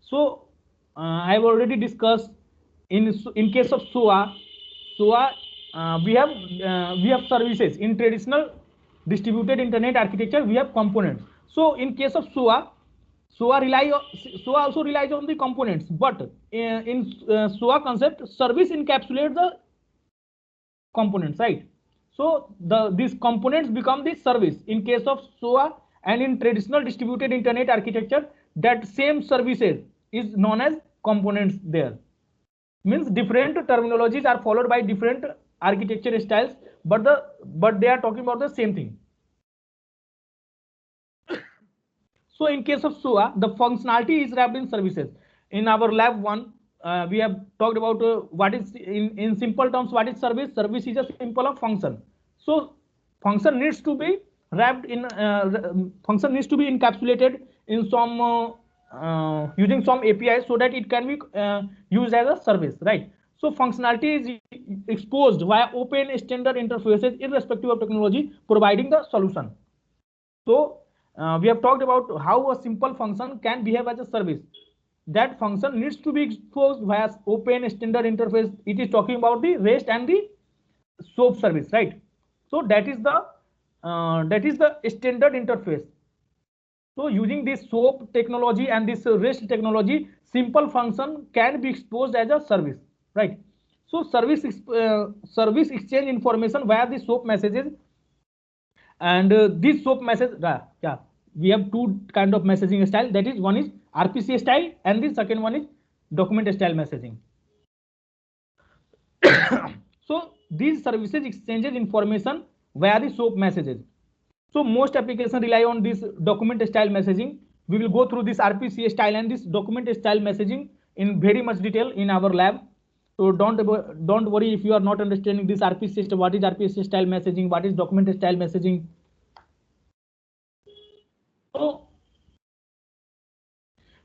So I've already discussed in case of SOA we have services. In traditional distributed internet architecture we have components. So in case of SOA also relies on the components, but in SOA concept, service encapsulates the components, right? So these components become the service in case of SOA, and in traditional distributed internet architecture, that same services is known as components there. Means different terminologies are followed by different architecture styles, but they are talking about the same thing. So in case of SOA, the functionality is wrapped in services. In our lab 1, we have talked about what is in simple terms what is service. Service is a simple of function. So function needs to be wrapped in function needs to be encapsulated in some using some API so that it can be used as a service, right? So functionality is exposed via open standard interfaces irrespective of technology, providing the solution. So we have talked about how a simple function can behave as a service. That function needs to be exposed via open standard interface. It is talking about the REST and the SOAP service, right? So that is the standard interface. So using this SOAP technology and this REST technology, simple function can be exposed as a service, right? So service exchange information via the SOAP messages, and this SOAP message, we have two kind of messaging style. That is, one is RPC style, and the second one is document style messaging. So these services exchanges information via the SOAP messages. So most applications rely on this document style messaging. We will go through this RPC style and this document style messaging in very much detail in our lab. So don't worry if you are not understanding this RPC system. What is RPC style messaging? What is document style messaging? So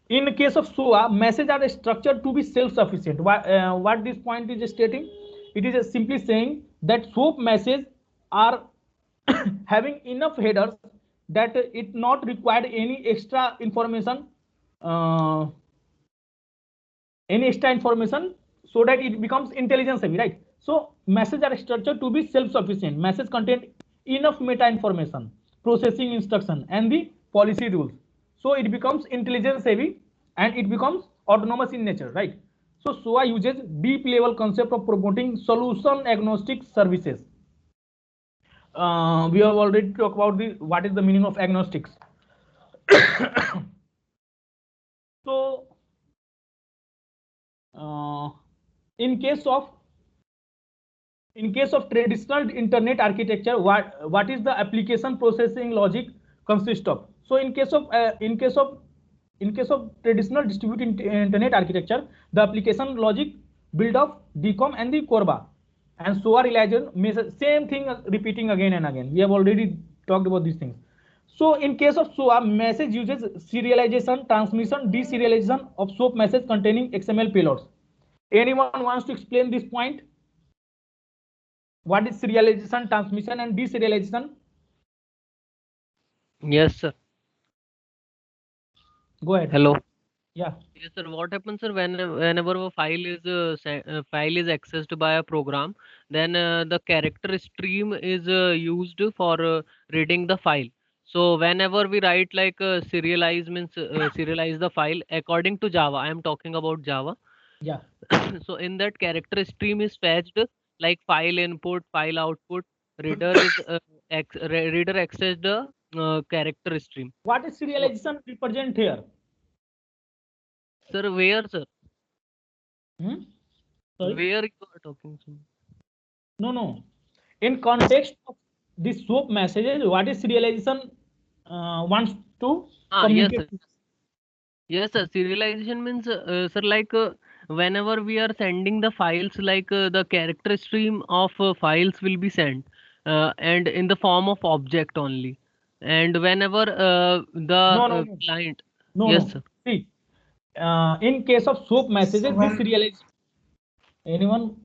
in case of SOA, messages are structured to be self-sufficient. What this point is stating? It is simply saying that SOAP messages are having enough headers that it not required any extra information, uh, so that it becomes intelligence heavy, right? So messages are structured to be self-sufficient. Message contain enough meta information, processing instruction, and the policy rules. So it becomes intelligence heavy and it becomes autonomous in nature, right? So SOA uses deep level concept of promoting solution agnostic services. We have already talked about what is the meaning of agnostics. So in case of traditional internet architecture, what is the application processing logic consist of? So in case of traditional distributed internet architecture, the application logic build of DCOM and the CORBA, and SOA realization same thing repeating again and again. We have already talked about these things. So in case of SOA, message uses serialization, transmission, deserialization of SOAP message containing XML payloads. Anyone wants to explain this point? What is serialization, transmission, and deserialization?
Yes, sir.
Go ahead.
Hello.
Yeah.
Yes, sir. What happens, sir, whenever a file is accessed by a program, then the character stream is used for reading the file. So whenever we write like serialize means serialize the file according to Java. I am talking about Java.
Yeah.
So in that character stream is fetched like file input, file output. Reader is reader access the character stream.
What is serialization represent here?
Sir, where, sir?
Sorry?
Where you are talking, sir?
No. In context of this SOAP messages, what is serialization wants to communicate?
Yes, sir. Serialization means, sir, like whenever we are sending the files, like the character stream of files will be sent, and in the form of object only. And whenever the client, yes, sir.
See, in case of SOAP messages, this serialization. Anyone?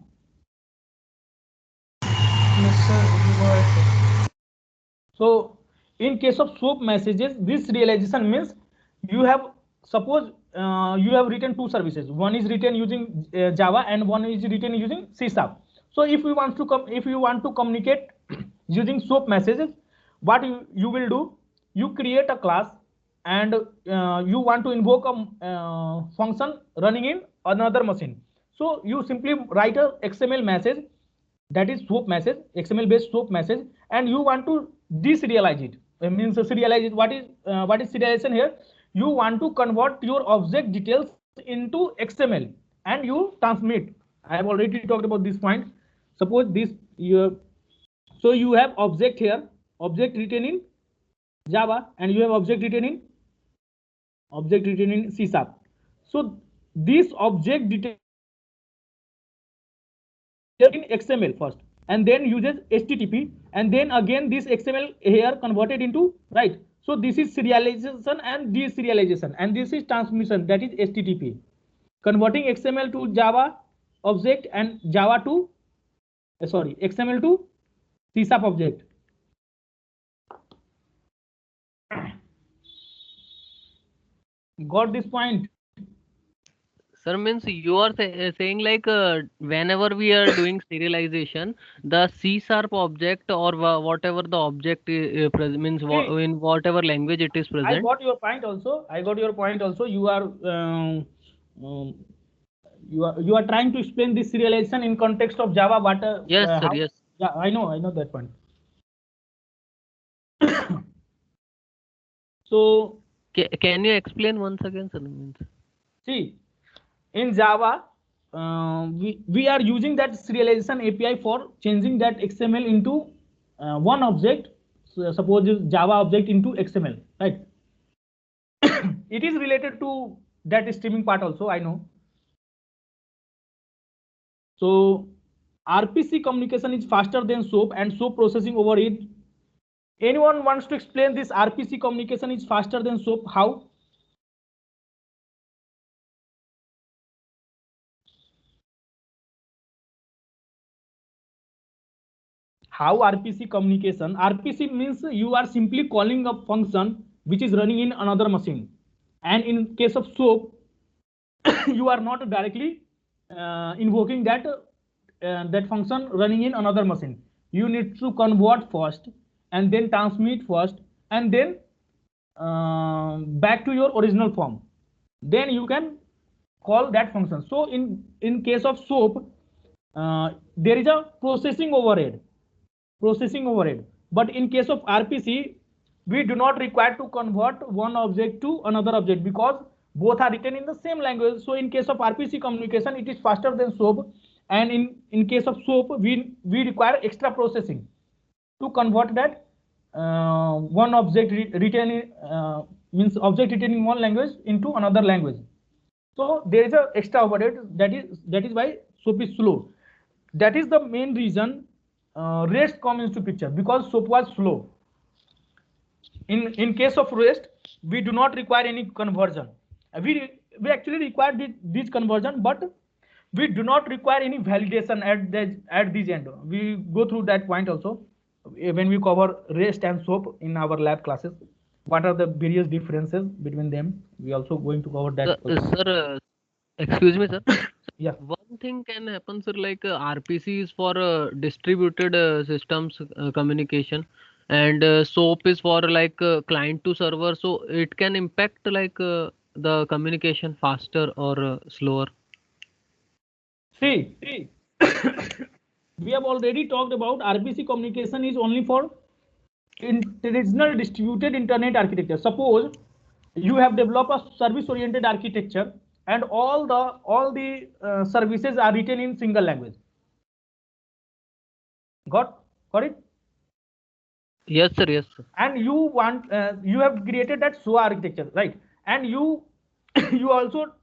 Yes, sir. You go ahead, sir.
So in case of SOAP messages, this serialization means you have, suppose you have written two services. One is written using Java and one is written using C#. So if you want to communicate using SOAP messages, what you will do? You create a class and you want to invoke a function running in another machine. So you simply write a XML message, that is SOAP message, XML based SOAP message, and you want to deserialize it. It means serialize it. What is serialization here? You want to convert your object details into XML and you transmit. I have already talked about this point. Suppose this so you have object here, object written in Java, and you have object written in C#. So this object detail in XML first, and then uses HTTP, and then again this XML here converted into, right? So this is serialization and deserialization, and this is transmission, that is HTTP, converting XML to Java object and Java to XML to C# object. Got this point?
Sir, means you are saying like whenever we are doing serialization, the C# object or whatever the object means in whatever language it is present.
I got your point also. You are trying to explain this serialization in context of Java.
Yes, sir. Yes.
Yeah, I know that point. So
can you explain once again, sir?
See, in Java, we are using that serialization API for changing that XML into one object. So suppose Java object into XML, right? It is related to that streaming part also, I know. So RPC communication is faster than SOAP and SOAP processing over it. Anyone wants to explain this RPC communication is faster than SOAP? How? How RPC communication? RPC means you are simply calling a function which is running in another machine. And in case of SOAP, you are not directly invoking that function running in another machine. You need to convert first and then transmit first and then back to your original form. Then you can call that function. So in case of SOAP, there is a processing overhead. But in case of RPC, we do not require to convert one object to another object because both are written in the same language. So in case of RPC communication, it is faster than SOAP, and in case of SOAP, we require extra processing to convert that one object written in means object written in one language into another language. So there is a extra overhead, that is why SOAP is slow. That is the main reason REST comes into picture, because SOAP was slow. In case of REST, we do not require any conversion. We actually require this conversion, but we do not require any validation at this end. We go through that point also when we cover REST and SOAP in our lab classes. What are the various differences between them? We also going to cover that.
Sir, excuse me, sir.
Yeah.
One thing can happen, sir, like RPC is for distributed systems communication, and SOAP is for like client to server. So it can impact like the communication faster or slower.
See, we have already talked about RPC communication is only for traditional distributed internet architecture. Suppose you have developed a service-oriented architecture and all the services are written in single language. Got it?
Yes, sir. Yes, sir.
And you have created that SOA architecture, right? And you also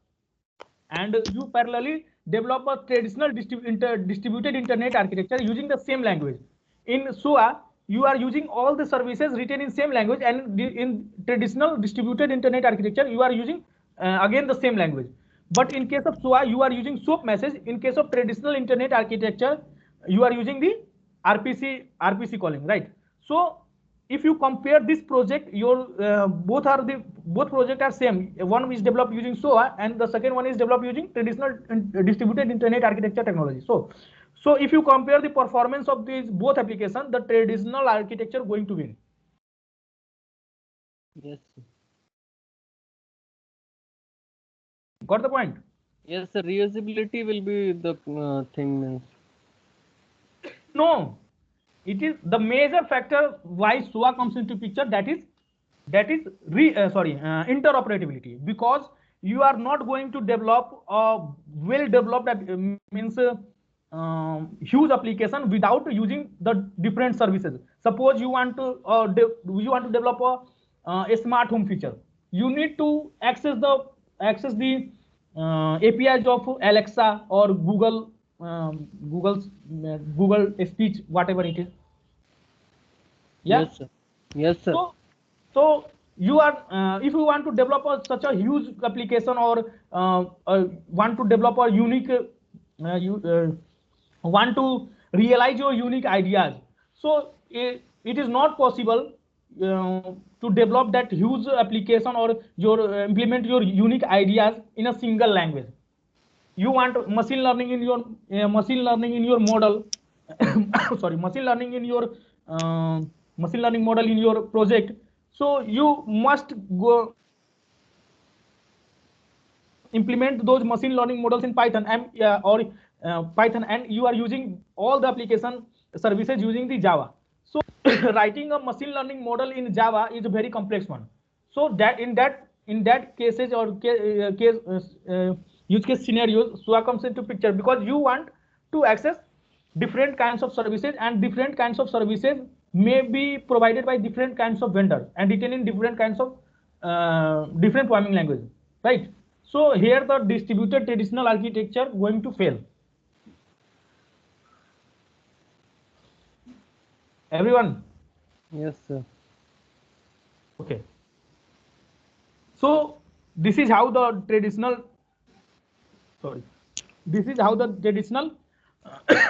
you parallelly develop a traditional distributed internet architecture using the same language. In SOA, you are using all the services written in same language, and in traditional distributed internet architecture, you are using again the same language. But in case of SOA, you are using SOAP message. In case of traditional internet architecture, you are using the RPC calling, right? So if you compare this project, your both projects are same. One is developed using SOA and the second one is developed using traditional distributed internet architecture technology. So if you compare the performance of these both applications, the traditional architecture going to win.
Yes, sir.
Got the point?
Yes, sir. Reusability will be the thing.
No, it is the major factor why SOA comes into picture. That is interoperability, because you are not going to develop a well-developed huge application without using the different services. Suppose you want to develop a smart home feature. You need to access the APIs of Alexa or Google speech, whatever it is. Yeah?
Yes, sir. Yes, sir.
So you are if you want to develop such a huge application or want to develop a unique want to realize your unique ideas, so it is not possible to develop that huge application or implement your unique ideas in a single language. You want machine learning in your model machine learning in your machine learning model in your project. So you must go implement those machine learning models in Python Python, and you are using all the application services using the Java. So writing a machine learning model in Java is a very complex one. So that in that cases or use case scenarios, SOA comes into picture, because you want to access different kinds of services, and different kinds of services may be provided by different kinds of vendors and written in different kinds of different programming languages, right? So here the distributed traditional architecture going to fail. Everyone?
Yes, sir.
Okay. So this is how the traditional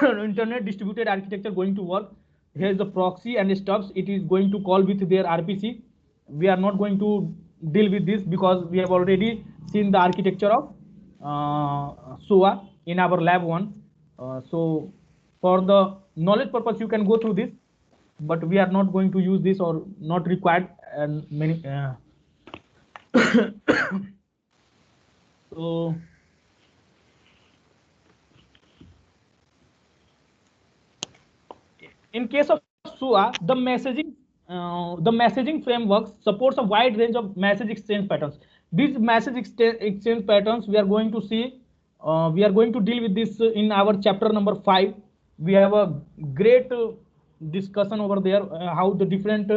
internet distributed architecture going to work. Here is the proxy and stuffs. It is going to call with their RPC. We are not going to deal with this because we have already seen the architecture of SOA in our lab 1. So for the knowledge purpose, you can go through this, but we are not going to use this or not required and many. So in case of SOA, the messaging framework supports a wide range of message exchange patterns. These message exchange patterns we are going to see. We are going to deal with this in our chapter number 5. We have a great discussion over there how the different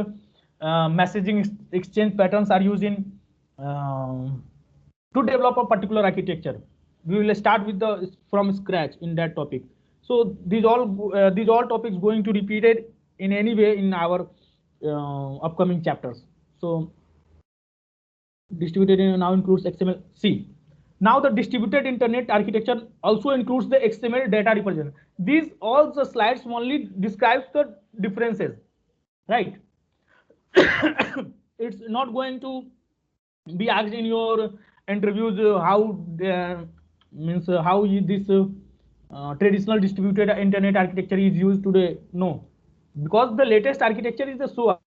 messaging exchange patterns are used in to develop a particular architecture. We will start with the from scratch in that topic. So these all topics going to repeated in any way in our upcoming chapters. So distributed now includes XML. See, now the distributed internet architecture also includes the XML data representation. These all the slides only describes the differences, right? It's not going to be asked in your interviews how this traditional distributed internet architecture is used today. No, because the latest architecture is the SOA,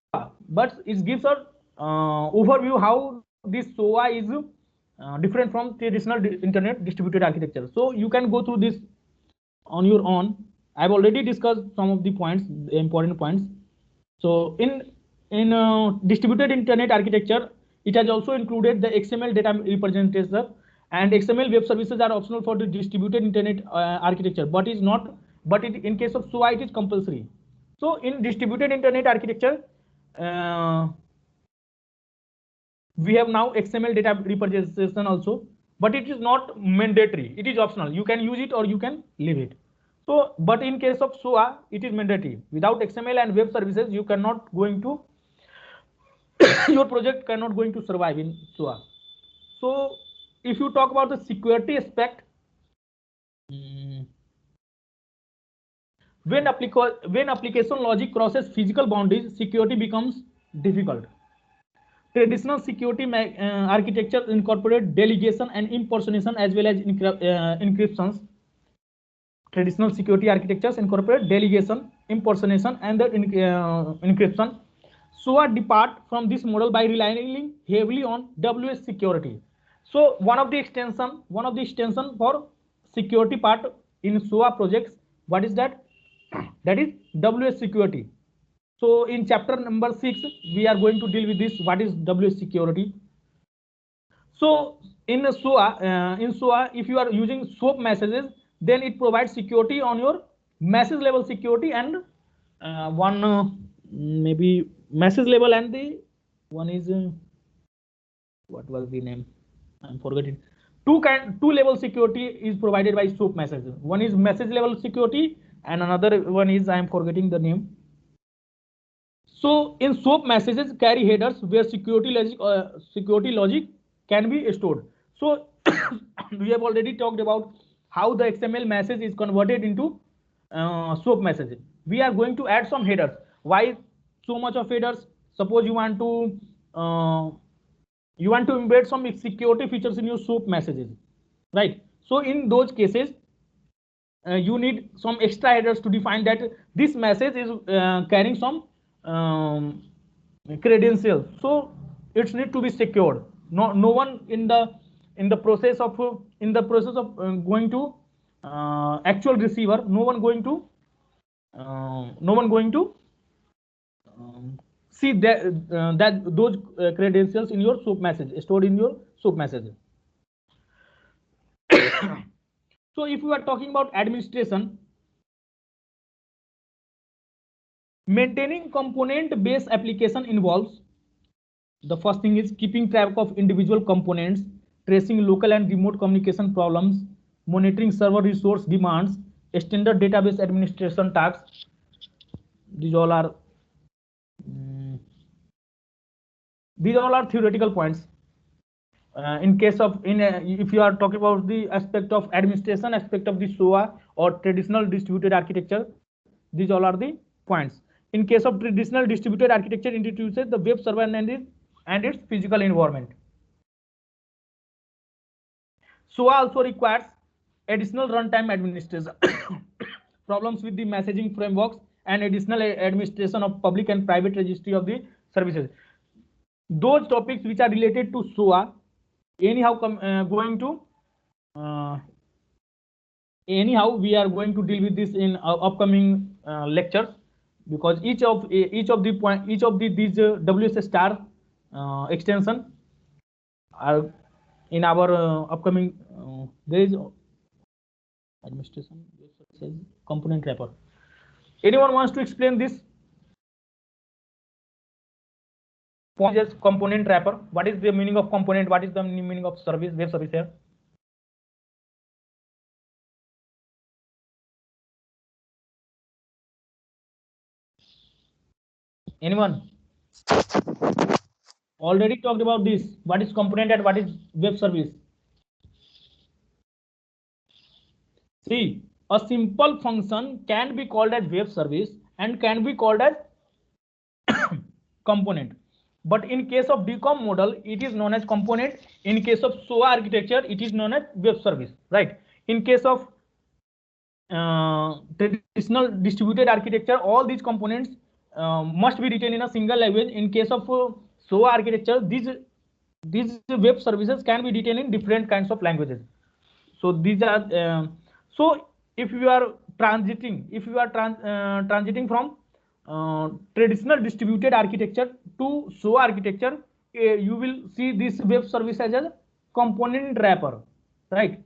but it gives a overview how this SOA is different from traditional internet distributed architecture. So you can go through this on your own. I've already discussed some of the points, the important points. So in distributed internet architecture, it has also included the XML data representation, and XML web services are optional for the distributed internet architecture, but is not. But in case of SOA, it is compulsory. So in distributed internet architecture, we have now XML data representation also, but it is not mandatory. It is optional. You can use it or you can leave it. So, but in case of SOA, it is mandatory. Without XML and web services, you cannot going to your project cannot going to survive in SOA. So if you talk about the security aspect, when application logic crosses physical boundaries, security becomes difficult. Traditional security architecture incorporate delegation and impersonation as well as encryptions. Traditional security architectures incorporate delegation, impersonation, and the encryption. SOA depart from this model by relying heavily on WS security. So one of the extension for security part in SOA projects, what is that? That is WS security. So in chapter number 6, we are going to deal with this. What is WS security? So in SOA, if you are using SOAP messages, then it provides security on your message level security and maybe message level, and the one is what was the name? I'm forgetting. Two level security is provided by SOAP messages. One is message level security, and another one is I'm forgetting the name. So in SOAP messages carry headers where security logic can be stored. So we have already talked about how the XML message is converted into SOAP message. We are going to add some headers. Why so much of headers? Suppose you want to embed some security features in your SOAP messages, right? So in those cases, you need some extra headers to define that this message is carrying some credentials. So it needs to be secured. No one in the process of going to actual receiver, no one going to see that those credentials in your SOAP message stored in your SOAP message. So if we are talking about administration, maintaining component-based application involves the first thing is keeping track of individual components, tracing local and remote communication problems, monitoring server resource demands, standard database administration tasks. These all are These all are theoretical points. In case of if you are talking about the aspect of administration, aspect of the SOA or traditional distributed architecture, these all are the points. In case of traditional distributed architecture, introduces the web server and its physical environment. SOA also requires additional runtime administration, problems with the messaging frameworks, and additional administration of public and private registry of the services. Those topics which are related to SOA, anyhow anyhow we are going to deal with this in upcoming lectures, because each of these WS star extension are in our upcoming there is administration component wrapper. Anyone wants to explain this? Component wrapper. What is the meaning of component? What is the meaning of service, web service here? Anyone? Already talked about this. What is component and what is web service? See, a simple function can be called as web service and can be called as component. But in case of DCOM model, it is known as component. In case of SOA architecture, it is known as web service, right? In case of traditional distributed architecture, all these components must be written in a single language. In case of SOA architecture, these web services can be written in different kinds of languages. So these are so if you are transiting from traditional distributed architecture to SOA architecture, you will see this web service as a component wrapper, right?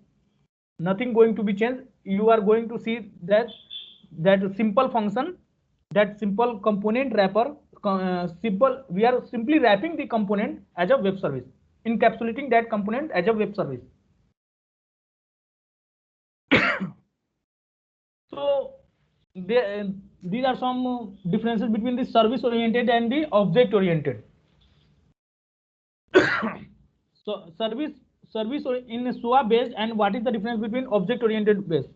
Nothing going to be changed. You are going to see that simple function, that simple component wrapper, we are simply wrapping the component as a web service, encapsulating that component as a web service. So these are some differences between the service oriented and the object oriented. So service in SOA based, and what is the difference between object oriented based?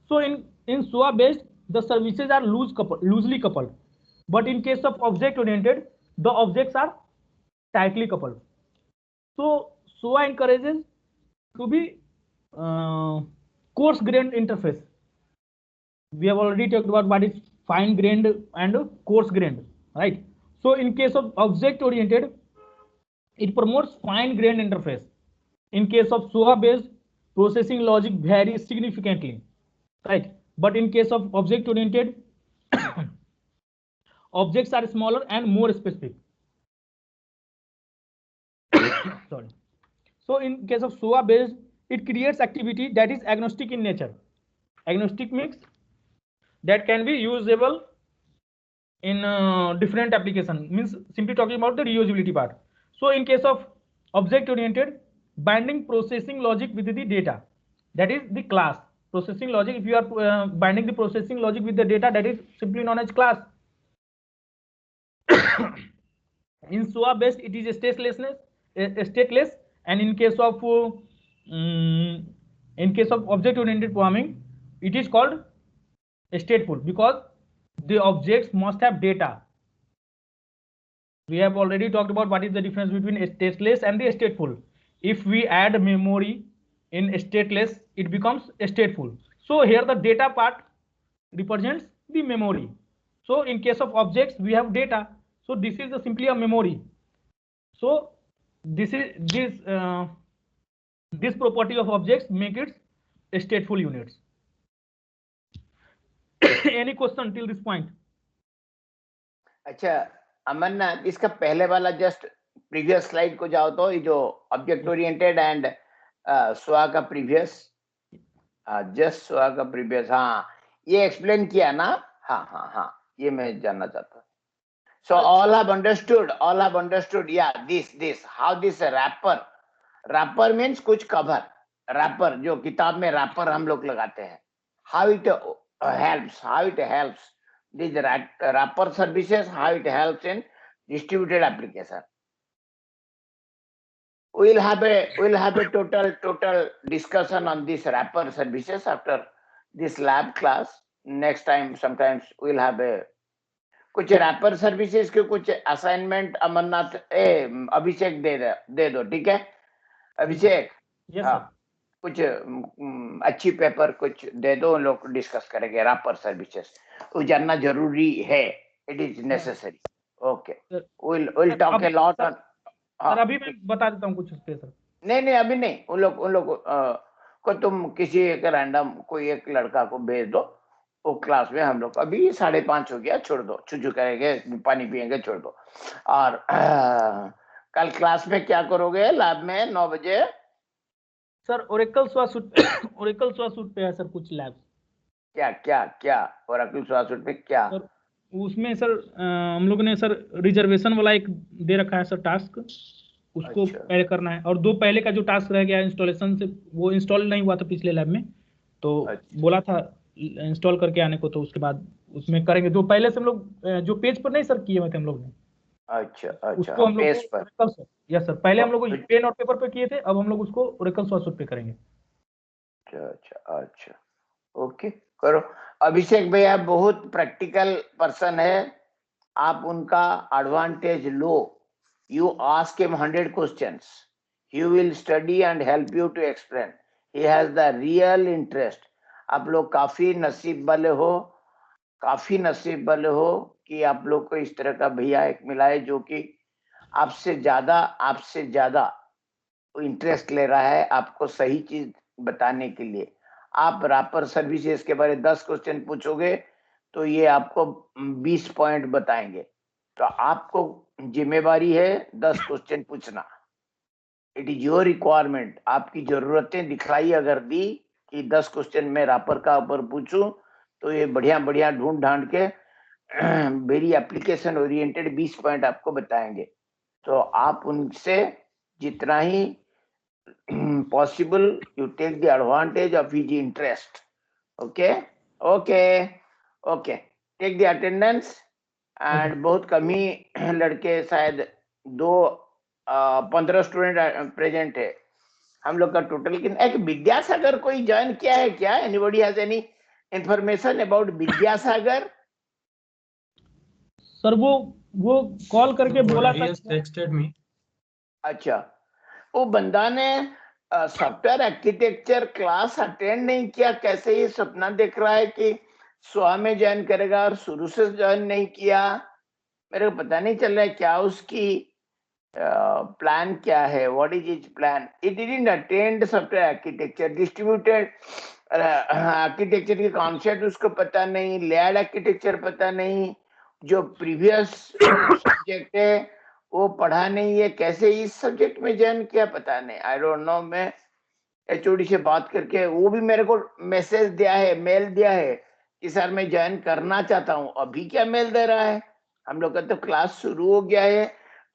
So in SOA based, the services are loosely coupled, but in case of object oriented, the objects are tightly coupled. So SOA encourages to be coarse grained interface. We have already talked about what is fine grained and coarse grained, right? So in case of object oriented, it promotes fine grained interface. In case of SOA based, processing logic varies significantly, right? But in case of object oriented, objects are smaller and more specific. Sorry. So in case of SOA based, it creates activity that is agnostic in nature. Agnostic means that can be usable in different application, means simply talking about the reusability part. So in case of object oriented, binding processing logic with the data, that is the class. Processing logic, if you are binding the processing logic with the data, that is simply known as class. In SOA based, it is stateless, and in case of object oriented programming, it is called stateful, because the objects must have data. We have already talked about what is the difference between stateless and the stateful. If we add memory in stateless, it becomes stateful. So here the data part represents the memory. So in case of objects, we have data. So this is simply a memory. So this property of objects make it stateful units. Any question till this point?
अच्छा अमरनाथ, इसका पहले वाला just previous slide को जाओ तो, ये जो object oriented and SOA का प्रीवियस, जस्ट SOA का प्रीवियस, हाँ ये एक्सप्लेन किया ना? हाँ ये मैं जानना चाहता हूँ. So all have understood, yeah, this how this wrapper means कुछ कवर, wrapper जो किताब में wrapper हम लोग लगाते हैं, how it helps these wrapper services, how it helps in distributed application. we'll have a total discussion on these wrapper services after this lab class. Next time, sometimes we'll have a कुछ wrapper services के कुछ assignment Amarnath अभिषेक दे दो, ठीक है अभिषेक?
Yes
हाँ,
sir.
कुछ अच्छी paper कुछ दे दो, उन लोग डिस्कस करेंगे रैपर सर्विसेज, वो जानना जरूरी है, it is necessary. Okay, we'll talk a lot on।
Sir अभी मैं बता देता हूँ कुछ उस पे सर।
नहीं अभी नहीं, उन लोग को तुम किसी एक रैंडम कोई एक लड़का को भेज दो, वो क्लास में हम लोग अभी 5:30 हो गया, छोड़ दो, छुचू करेंगे, पानी पियेंगे, छोड़ दो। और कल क्लास में क्या करोगे लैब में 9 बजे?
सर ओरेकल स्वासूट पे है सर कुछ लैब।
क्या ओरेकल स्वासूट पे क्या?
सर उसमें सर हम लोग ने सर रिजर्वेशन वाला एक दे रखा है सर टास्क, उसको
अच्छा।
पहले करना है, और 2 पहले का जो टास्क रह गया इंस्टॉलेशन से, वो इंस्टॉल नहीं हुआ था पिछले लैब में, तो
अच्छा।
बोला था इंस्टॉल करके आने को, तो उसके बाद उसमें करेंगे। जो पहले से हम लोग जो पेज पर नहीं सर किए हुए थे हम लोग ने,
अच्छा
उसको हम लोग
पेज पर।
ओरेकल सर, यस सर, पहले हम लोग पेन और पेपर पे किए थे, अब हम लोग उसको ओरेकल स्वासूट पे करेंगे।
अच्छा ओके, करो। अभिषेक भैया बहुत प्रैक्टिकल पर्सन है, आप उनका एडवांटेज लो। You ask him 100 questions, he will study and help you to explain, he has the real interest. आप लोग काफी नसीब वाले हो कि आप लोग को इस तरह का भैया एक मिला है जो कि आपसे ज्यादा इंटरेस्ट ले रहा है आपको सही चीज बताने के लिए। आप रैपर सर्विसेज के बारे में 10 क्वेश्चन पूछोगे तो ये आपको 20 पॉइंट बताएंगे, तो आपको जिम्मेवारी है 10 क्वेश्चन पूछना। इट इज योर रिक्वायरमेंट, आपकी जरूरतें दिखलाई अगर दी कि 10 क्वेश्चन मैं रैपर का ऊपर पूछूं, तो ये बढ़िया ढूंढ ढांड के वेरी एप्लीकेशन ओरिएंटेड 20 पॉइंट आपको बताएंगे। तो आप उनसे जितना ही possible you take the advantage of his interest। okay take the attendance and बहुत कम ही लड़के, शायद 15 स्टूडेंट प्रेजेंट है हम लोग का टोटल। एक विद्यासागर कोई ज्वाइन किया है क्या? Anybody has any information about Vidyasagar?
Sir वो कॉल करके बोला था।
टेक्स्टेड मी।
अच्छा, वो बंदा ने सॉफ्टवेयर आर्किटेक्चर क्लास अटेंड नहीं किया, कैसे ये सपना देख रहा है कि स्वा में ज्वाइन करेगा और शुरू से ज्वाइन नहीं किया। मेरे को पता नहीं चल रहा है क्या उसकी प्लान क्या है, what is is plan. It didn't attend software architecture, distributed architecture के कॉन्सेप्ट उसको पता नहीं, लेयर्ड आर्किटेक्चर पता नहीं, जो प्रीवियस सब्जेक्ट है वो पढ़ा नहीं है, कैसे इस सब्जेक्ट में ज्वाइन किया पता नहीं, आई डोंट नो। मैं एचओडी से बात करके, वो भी मेरे को मैसेज दिया है, मेल दिया है कि सर मैं ज्वाइन करना चाहता हूँ। अभी क्या मेल दे रहा है? हम लोग का तो क्लास शुरू हो गया है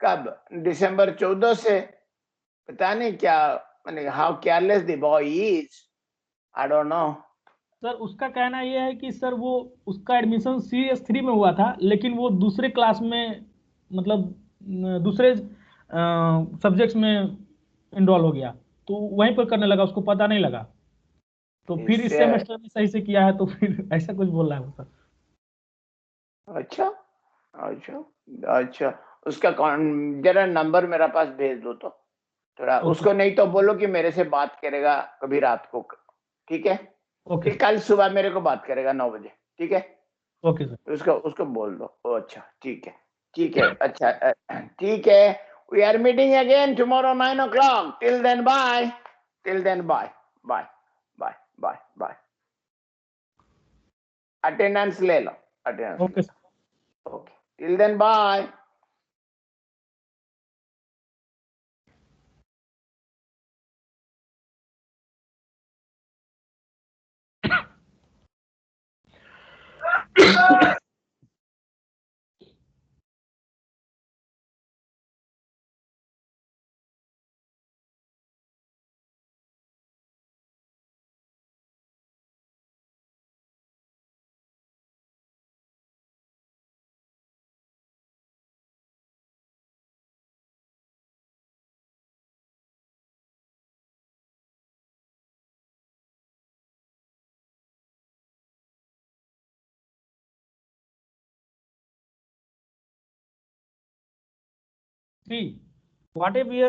कब? दिसंबर 14 से। पता नहीं क्या, मैंने how careless the boy is, I don't know.
Sir उसका कहना ये है कि सर वो उसका एडमिशन CS3 में हुआ था, लेकिन वो दूसरे क्लास में, मतलब दूसरे सब्जेक्ट्स में इनरोल हो गया, तो वहीं पर करने लगा, उसको पता नहीं लगा, तो फिर इस सेमेस्टर में सही से किया है, तो फिर ऐसा कुछ बोल रहा है सर।
अच्छा उसका जरा नंबर मेरा पास भेज दो तो थोड़ा उसको, नहीं तो बोलो कि मेरे से बात करेगा कभी रात को, ठीक है?
ओके,
कल सुबह मेरे को बात करेगा 9 बजे, ठीक है?
Okay sir.
उसको बोल दो। अच्छा ठीक है, अच्छा ठीक है। We are meeting again tomorrow 9 o'clock। Till then bye bye. Attendance ले लो, attendance. Okay, till then bye.
See, what if we